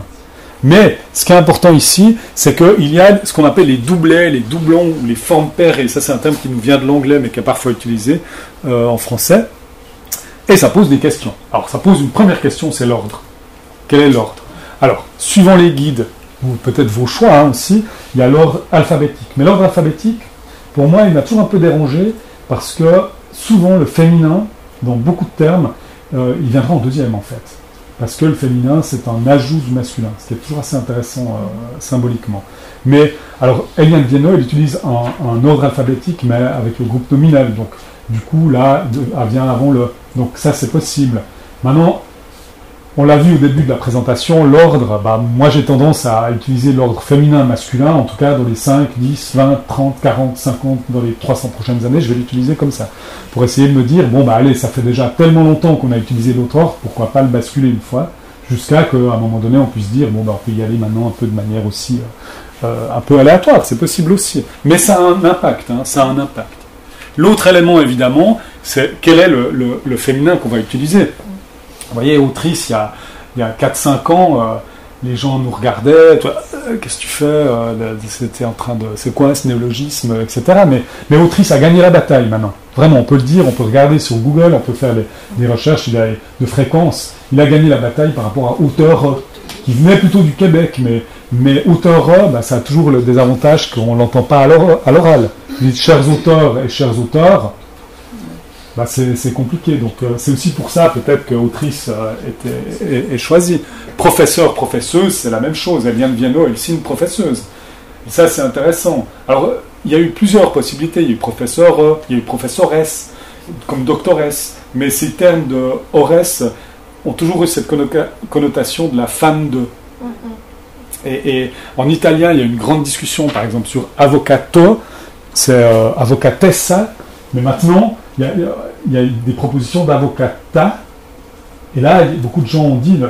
Mais ce qui est important ici, c'est qu'il y a ce qu'on appelle les doublets, les doublons, ou les formes paires, et ça c'est un terme qui nous vient de l'anglais, mais qui est parfois utilisé en français, et ça pose des questions. Alors, ça pose une première question, c'est l'ordre. Quel est l'ordre ? Alors, suivant les guides, ou peut-être vos choix aussi, il y a l'ordre alphabétique. Mais l'ordre alphabétique, pour moi, il m'a toujours un peu dérangé, parce que souvent, le féminin, dans beaucoup de termes, il viendra en deuxième, en fait. parce que le féminin, c'est un ajout du masculin, ce qui est toujours assez intéressant symboliquement. Mais, alors, Eliane Viennot, elle utilise un ordre alphabétique, mais avec le groupe nominal. Donc, du coup, là, vient avant le... Donc, ça, c'est possible. Maintenant, on l'a vu au début de la présentation, l'ordre, moi, j'ai tendance à utiliser l'ordre féminin-masculin, en tout cas, dans les 5, 10, 20, 30, 40, 50, dans les 300 prochaines années, je vais l'utiliser comme ça. Pour essayer de me dire, allez, ça fait déjà tellement longtemps qu'on a utilisé l'autre ordre, pourquoi pas le basculer une fois, jusqu'à qu'à un moment donné, on puisse dire, on peut y aller maintenant un peu de manière aussi... un peu aléatoire, c'est possible aussi. Mais ça a un impact, ça a un impact. L'autre élément, évidemment, c'est quel est le féminin qu'on va utiliser. Vous voyez, autrice, il y a 4-5 ans, les gens nous regardaient, qu'est-ce que tu fais, c'était en train de... C'est quoi ce néologisme, etc. Mais autrice a gagné la bataille maintenant. Vraiment, on peut le dire, on peut regarder sur Google, on peut faire des recherches de fréquences. Il a gagné la bataille par rapport à auteur qui venait plutôt du Québec, mais auteur, ça a toujours le désavantage qu'on ne l'entend pas à l'oral. Les chers auteurs et chers auteurs, c'est compliqué. Donc c'est aussi pour ça peut-être que autrice est choisie. Professeur, professeuse, c'est la même chose. Eliane Viennot est aussi une professeuse. Et ça, c'est intéressant. Alors, il y a eu plusieurs possibilités. Il y a eu professeur, il y a eu professoresse, comme doctoresse. Mais ces termes de oresse ont toujours eu cette connotation de la femme de. Et en italien, il y a une grande discussion, par exemple, sur avvocato, c'est avvocatessa, mais maintenant, il y a des propositions d'avvocata, et là, beaucoup de gens ont dit,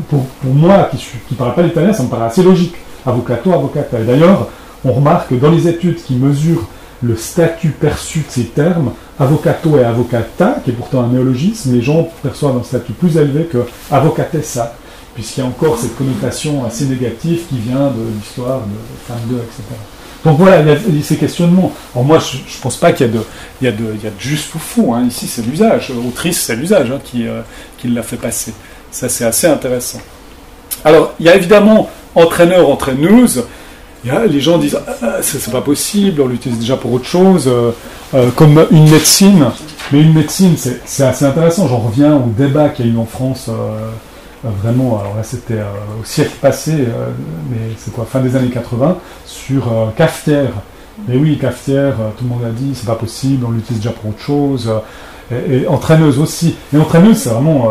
pour moi, qui ne parle pas l'italien, ça me paraît assez logique, avvocato, avvocata. Et d'ailleurs, on remarque que dans les études qui mesurent le statut perçu de ces termes, avvocato et avvocata, qui est pourtant un néologisme, les gens perçoivent un statut plus élevé que avvocatessa, puisqu'il y a encore cette connotation assez négative qui vient de l'histoire de femme d'eux, etc. Donc voilà, il y a ces questionnements. Alors moi, je ne pense pas qu'il y a de juste ou faux. Ici, c'est l'usage. Autrice, c'est l'usage qui l'a fait passer. Ça, c'est assez intéressant. Alors, il y a évidemment entraîneur, entraîneuse. Les gens disent c'est pas possible, on l'utilise déjà pour autre chose, comme une médecine. Mais une médecine, c'est assez intéressant. J'en reviens au débat qu'il y a eu en France... vraiment, alors là c'était au siècle passé, mais c'est quoi, fin des années 80, sur cafetière. Mais oui, cafetière, tout le monde a dit, c'est pas possible, on l'utilise déjà pour autre chose. Et entraîneuse aussi. Et entraîneuse, c'est vraiment,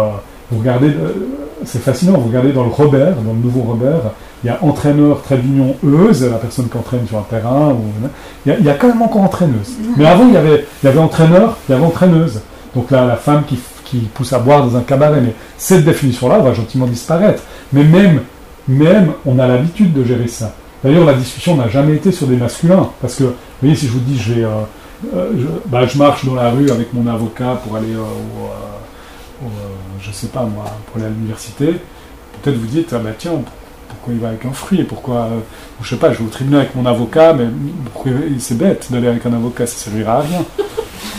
vous regardez, c'est fascinant, vous regardez dans le Robert, dans le nouveau Robert, il y a entraîneur, trait d'union, euse, la personne qui entraîne sur un terrain. Il y a quand même encore entraîneuse. Mais avant, il y avait entraîneur, il y avait entraîneuse. Donc là, la femme qui pousse à boire dans un cabaret. Mais cette définition-là va gentiment disparaître. Mais même, on a l'habitude de gérer ça. D'ailleurs, la discussion n'a jamais été sur des masculins. Parce que, vous voyez, si je vous dis, je marche dans la rue avec mon avocat pour aller je sais pas moi, pour aller à l'université, peut-être vous dites, tiens, pourquoi il va avec un fruit, pourquoi, je sais pas, je vais au tribunal avec mon avocat, mais c'est bête d'aller avec un avocat, ça servira à rien.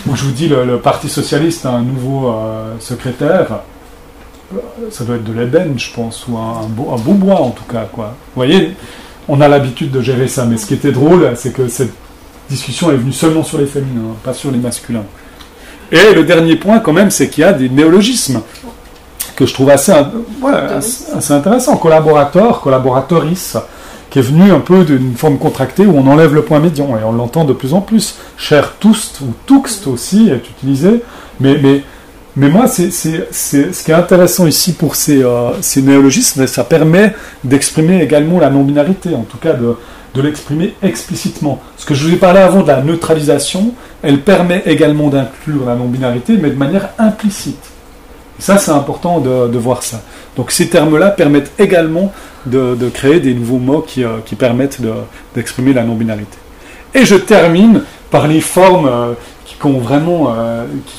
Ou je vous dis, le Parti Socialiste a un nouveau secrétaire, ça doit être de l'ébène, je pense, ou un beau bois en tout cas, quoi. Vous voyez, on a l'habitude de gérer ça, mais ce qui était drôle, c'est que cette discussion est venue seulement sur les féminins, pas sur les masculins. Et le dernier point, quand même, c'est qu'il y a des néologismes que je trouve assez intéressant. Collaborateur, collaboratrice, qui est venu un peu d'une forme contractée où on enlève le point médian, et on l'entend de plus en plus. Cher toust ou tuxt aussi est utilisé, mais moi, c'est ce qui est intéressant ici pour ces néologismes, ça permet d'exprimer également la non-binarité, en tout cas de l'exprimer explicitement. Ce que je vous ai parlé avant de la neutralisation, elle permet également d'inclure la non-binarité, mais de manière implicite. Et ça, c'est important de voir ça. Donc ces termes-là permettent également de créer des nouveaux mots qui permettent d'exprimer la non-binarité. Et je termine par les formes qui ont vraiment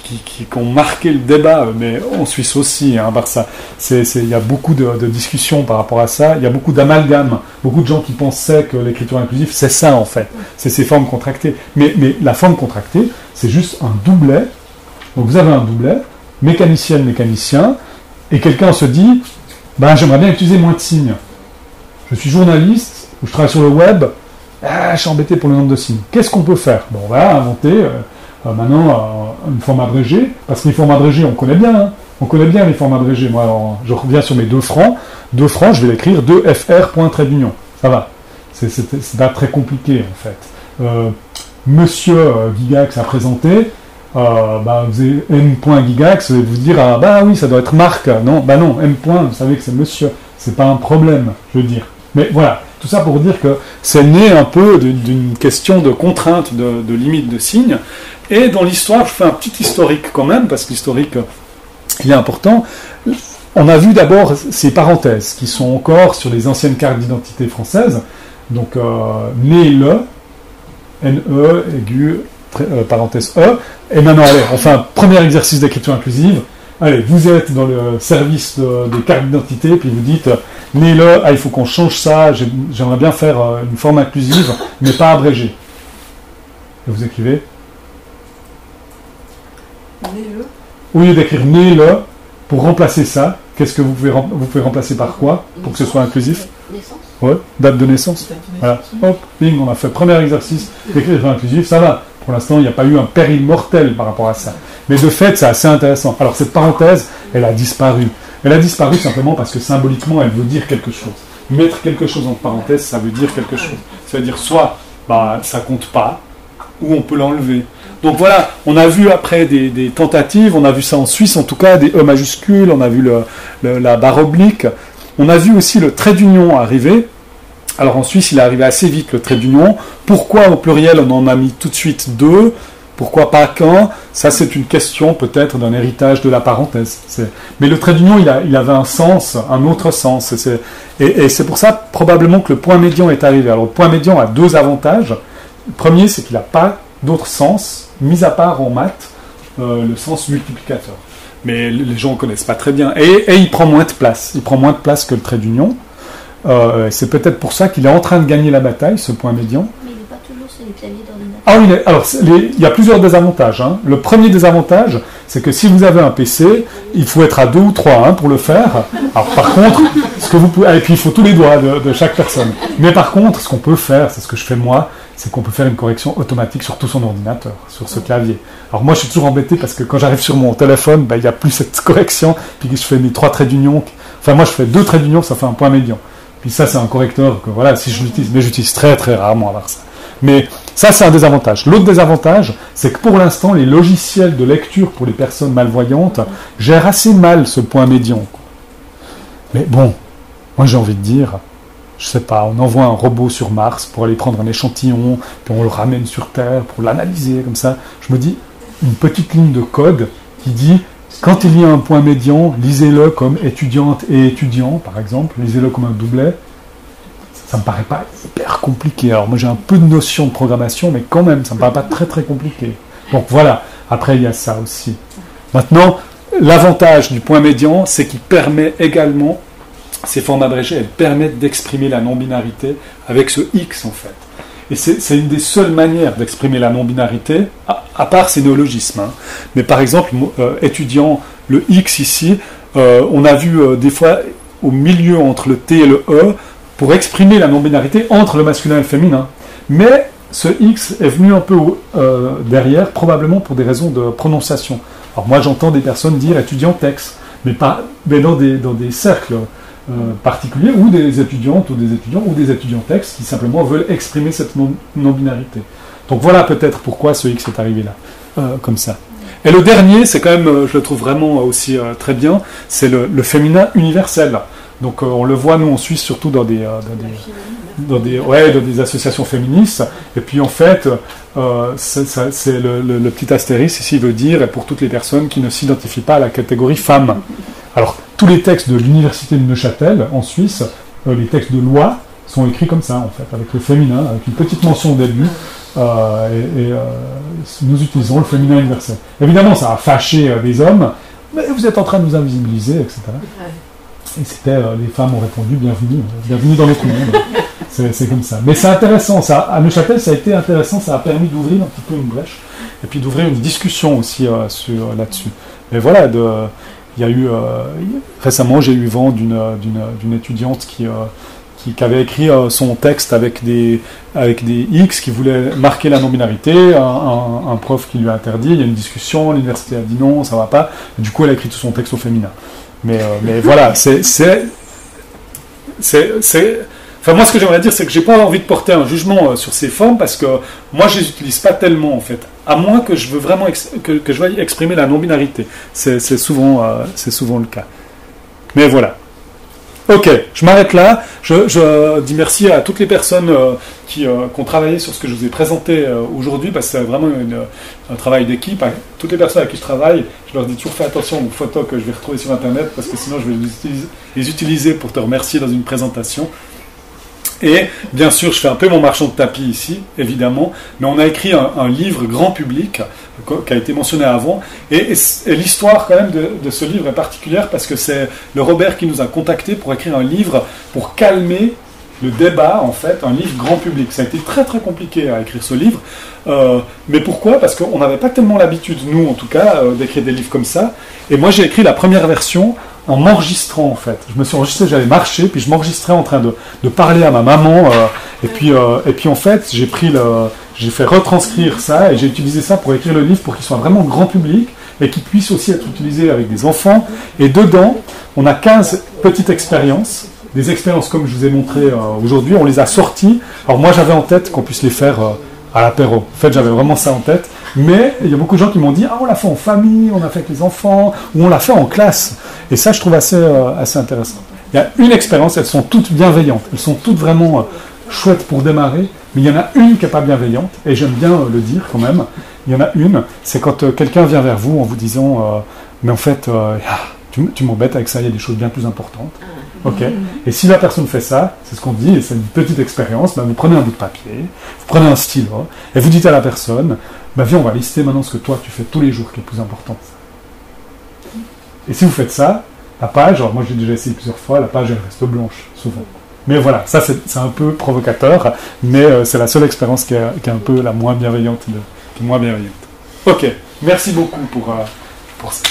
qui ont marqué le débat, mais en Suisse aussi, Barça. Il y a beaucoup de discussions par rapport à ça, il y a beaucoup d'amalgames, beaucoup de gens qui pensaient que l'écriture inclusive, c'est ça en fait, c'est ces formes contractées. Mais la forme contractée, c'est juste un doublet. Donc vous avez un doublet, mécanicienne, mécanicien, et quelqu'un se dit, j'aimerais bien utiliser moins de signes. Je suis journaliste, ou je travaille sur le web, je suis embêté pour le nombre de signes. Qu'est-ce qu'on peut faire? On va inventer maintenant une forme abrégée, parce que les formes abrégées, on connaît bien. On connaît bien les formes abrégées. Moi, alors, je reviens sur mes 2 francs. 2 francs, je vais l'écrire 2fr point trait d'union. Ça va. C'est pas très compliqué, en fait. Monsieur Gigax a présenté, vous avez m.gigax, vous dire, ah bah oui, ça doit être Marc. Non, bah non, m. Vous savez que c'est monsieur. C'est pas un problème, je veux dire. Mais voilà, tout ça pour dire que c'est né un peu d'une question de contrainte, de limite de signes. Et dans l'histoire, je fais un petit historique quand même, parce que l'historique, il est important. On a vu d'abord ces parenthèses, qui sont encore sur les anciennes cartes d'identité françaises. Donc, né le, N-E, aigu, parenthèse E. Et maintenant, allez, on fait un premier exercice d'écriture inclusive. Allez, vous êtes dans le service des cartes d'identité, puis vous dites, né le, il faut qu'on change ça, j'aimerais bien faire une forme inclusive, mais pas abrégée. Et vous écrivez Né-le. Au lieu d'écrire né le, pour remplacer ça, qu'est-ce que vous pouvez remplacer par quoi, pour que ce soit inclusif? Naissance. Ouais, date de naissance. Voilà, hop, bing, on a fait premier exercice d'écriture inclusive, ça va. Pour l'instant, il n'y a pas eu un péril mortel par rapport à ça. Mais de fait, c'est assez intéressant. Alors, cette parenthèse, elle a disparu. Elle a disparu simplement parce que symboliquement, elle veut dire quelque chose. Mettre quelque chose en parenthèse, ça veut dire quelque chose. Ça veut dire soit, ça compte pas, ou on peut l'enlever. Donc voilà, on a vu après des tentatives, on a vu ça en Suisse en tout cas, des E majuscules, on a vu la barre oblique, on a vu aussi le trait d'union arriver. Alors en Suisse, il est arrivé assez vite le trait d'union. Pourquoi au pluriel on en a mis tout de suite 2 ? Pourquoi pas qu'un ? Ça c'est une question peut-être d'un héritage de la parenthèse. Mais le trait d'union, il avait un sens, un autre sens. Et c'est pour ça probablement que le point médian est arrivé. Alors le point médian a 2 avantages. Le premier, c'est qu'il n'a pas d'autre sens, mis à part en maths, le sens multiplicateur. Mais les gens ne connaissent pas très bien. Et il prend moins de place. Il prend moins de place que le trait d'union. C'est peut-être pour ça qu'il est en train de gagner la bataille, ce point médian. Mais il n'est pas toujours sur les claviers d'ordinateur. Ah oui, alors il y a plusieurs désavantages. Hein. Le premier désavantage, c'est que si vous avez un PC, il faut être à 2 ou 3 pour le faire. Alors par contre, ce que vous pouvez... et puis il faut tous les doigts de chaque personne. Mais par contre, ce qu'on peut faire, c'est ce que je fais moi, c'est qu'on peut faire une correction automatique sur tout son ordinateur, sur ce clavier. Alors moi, je suis toujours embêté parce que quand j'arrive sur mon téléphone, il n'y a plus cette correction, puis que je fais mes 3 traits d'union. Enfin, moi, je fais 2 traits d'union, ça fait un point médian. Puis ça, c'est un correcteur que, voilà, si je l'utilise, mais j'utilise très très rarement à part ça. Mais ça, c'est un désavantage. L'autre désavantage, c'est que pour l'instant, les logiciels de lecture pour les personnes malvoyantes gèrent assez mal ce point médian. Mais bon, moi j'ai envie de dire, je sais pas, on envoie un robot sur Mars pour aller prendre un échantillon, puis on le ramène sur Terre pour l'analyser, comme ça. Je me dis, une petite ligne de code qui dit, quand il y a un point médian, lisez-le comme étudiante et étudiant, par exemple, lisez-le comme un doublet. Ça me paraît pas hyper compliqué. Alors moi j'ai un peu de notion de programmation, mais quand même, ça me paraît pas très très compliqué. Donc voilà, après il y a ça aussi. Maintenant, l'avantage du point médian, c'est qu'il permet également, ces formes abrégées, elles permettent d'exprimer la non-binarité avec ce X en fait. Et c'est une des seules manières d'exprimer la non-binarité, à part ces néologismes. Hein. Mais par exemple, étudiant le X ici, on a vu des fois au milieu entre le T et le E, pour exprimer la non-binarité entre le masculin et le féminin. Mais ce X est venu un peu derrière, probablement pour des raisons de prononciation. Alors moi j'entends des personnes dire étudiantex, mais dans des cercles particuliers, ou des étudiantes, ou des étudiants, ou des étudiantex, qui simplement veulent exprimer cette non-binarité. Donc voilà peut-être pourquoi ce X est arrivé là, comme ça. Et le dernier, c'est quand même, je le trouve vraiment aussi très bien, c'est le féminin universel. Donc on le voit nous en Suisse surtout dans des associations féministes. Et puis en fait, c'est le petit astérisque ici veut dire pour toutes les personnes qui ne s'identifient pas à la catégorie femme. Alors tous les textes de l'université de Neuchâtel en Suisse, les textes de loi sont écrits comme ça en fait, avec le féminin, avec une petite mention au début. Nous utilisons le féminin universel. Évidemment, ça a fâché des hommes, mais vous êtes en train de nous invisibiliser, etc. Et c'était, les femmes ont répondu bienvenue dans notre monde. C'est comme ça. Mais c'est intéressant, ça, à Neuchâtel, ça a été intéressant, ça a permis d'ouvrir un petit peu une brèche, et puis d'ouvrir une discussion aussi là-dessus. Mais voilà, il y a eu, récemment, j'ai eu vent d'une étudiante qui avait écrit son texte avec des X, qui voulait marquer la non-binarité, un prof qui lui a interdit, il y a une discussion, l'université a dit non, ça va pas, et du coup elle a écrit tout son texte au féminin. Mais voilà, enfin, moi, ce que j'aimerais dire, c'est que j'ai pas envie de porter un jugement sur ces formes, parce que moi, je les utilise pas tellement, en fait. À moins que je veux vraiment que je veuille exprimer la non-binarité. C'est souvent le cas. Mais voilà. Ok, je m'arrête là. Je dis merci à toutes les personnes qui ont travaillé sur ce que je vous ai présenté aujourd'hui, parce que c'est vraiment un travail d'équipe. Toutes les personnes avec qui je travaille, je leur dis toujours fais attention aux photos que je vais retrouver sur Internet, parce que sinon je vais les utiliser pour te remercier dans une présentation. Et bien sûr, je fais un peu mon marchand de tapis ici, évidemment, mais on a écrit un livre grand public qui a été mentionné avant, et l'histoire quand même de ce livre est particulière parce que c'est le Robert qui nous a contactés pour écrire un livre pour calmer le débat, en fait, un livre grand public. Ça a été très très compliqué à écrire ce livre, mais pourquoi ? Parce qu'on n'avait pas tellement l'habitude, nous en tout cas, d'écrire des livres comme ça, et moi j'ai écrit la première version en m'enregistrant, en fait. Je me suis enregistré, j'allais marcher, puis je m'enregistrais en train de parler à ma maman, et puis en fait, j'ai fait retranscrire ça, et j'ai utilisé ça pour écrire le livre pour qu'il soit vraiment grand public, et qu'il puisse aussi être utilisé avec des enfants. Et dedans, on a 15 petites expériences, des expériences comme je vous ai montré aujourd'hui, on les a sorties. Alors moi, j'avais en tête qu'on puisse les faire à l'apéro. En fait, j'avais vraiment ça en tête. Mais il y a beaucoup de gens qui m'ont dit « Ah, on l'a fait en famille, on l'a fait avec les enfants, ou on l'a fait en classe. » Et ça, je trouve assez intéressant. Il y a une expérience, elles sont toutes bienveillantes. Elles sont toutes vraiment chouettes pour démarrer. Mais il y en a une qui n'est pas bienveillante, et j'aime bien le dire quand même. Il y en a une, c'est quand quelqu'un vient vers vous en vous disant « Mais en fait, tu m'embêtes avec ça, il y a des choses bien plus importantes. » Ok. Et si la personne fait ça, c'est ce qu'on dit, et c'est une petite expérience, vous prenez un bout de papier, vous prenez un stylo, et vous dites à la personne, viens, on va lister maintenant ce que toi tu fais tous les jours qui est le plus important. Et si vous faites ça, la page, alors moi j'ai déjà essayé plusieurs fois, la page elle reste blanche, souvent. Mais voilà, ça c'est un peu provocateur, mais c'est la seule expérience qui est un peu la moins bienveillante. Ok, merci beaucoup pour ça.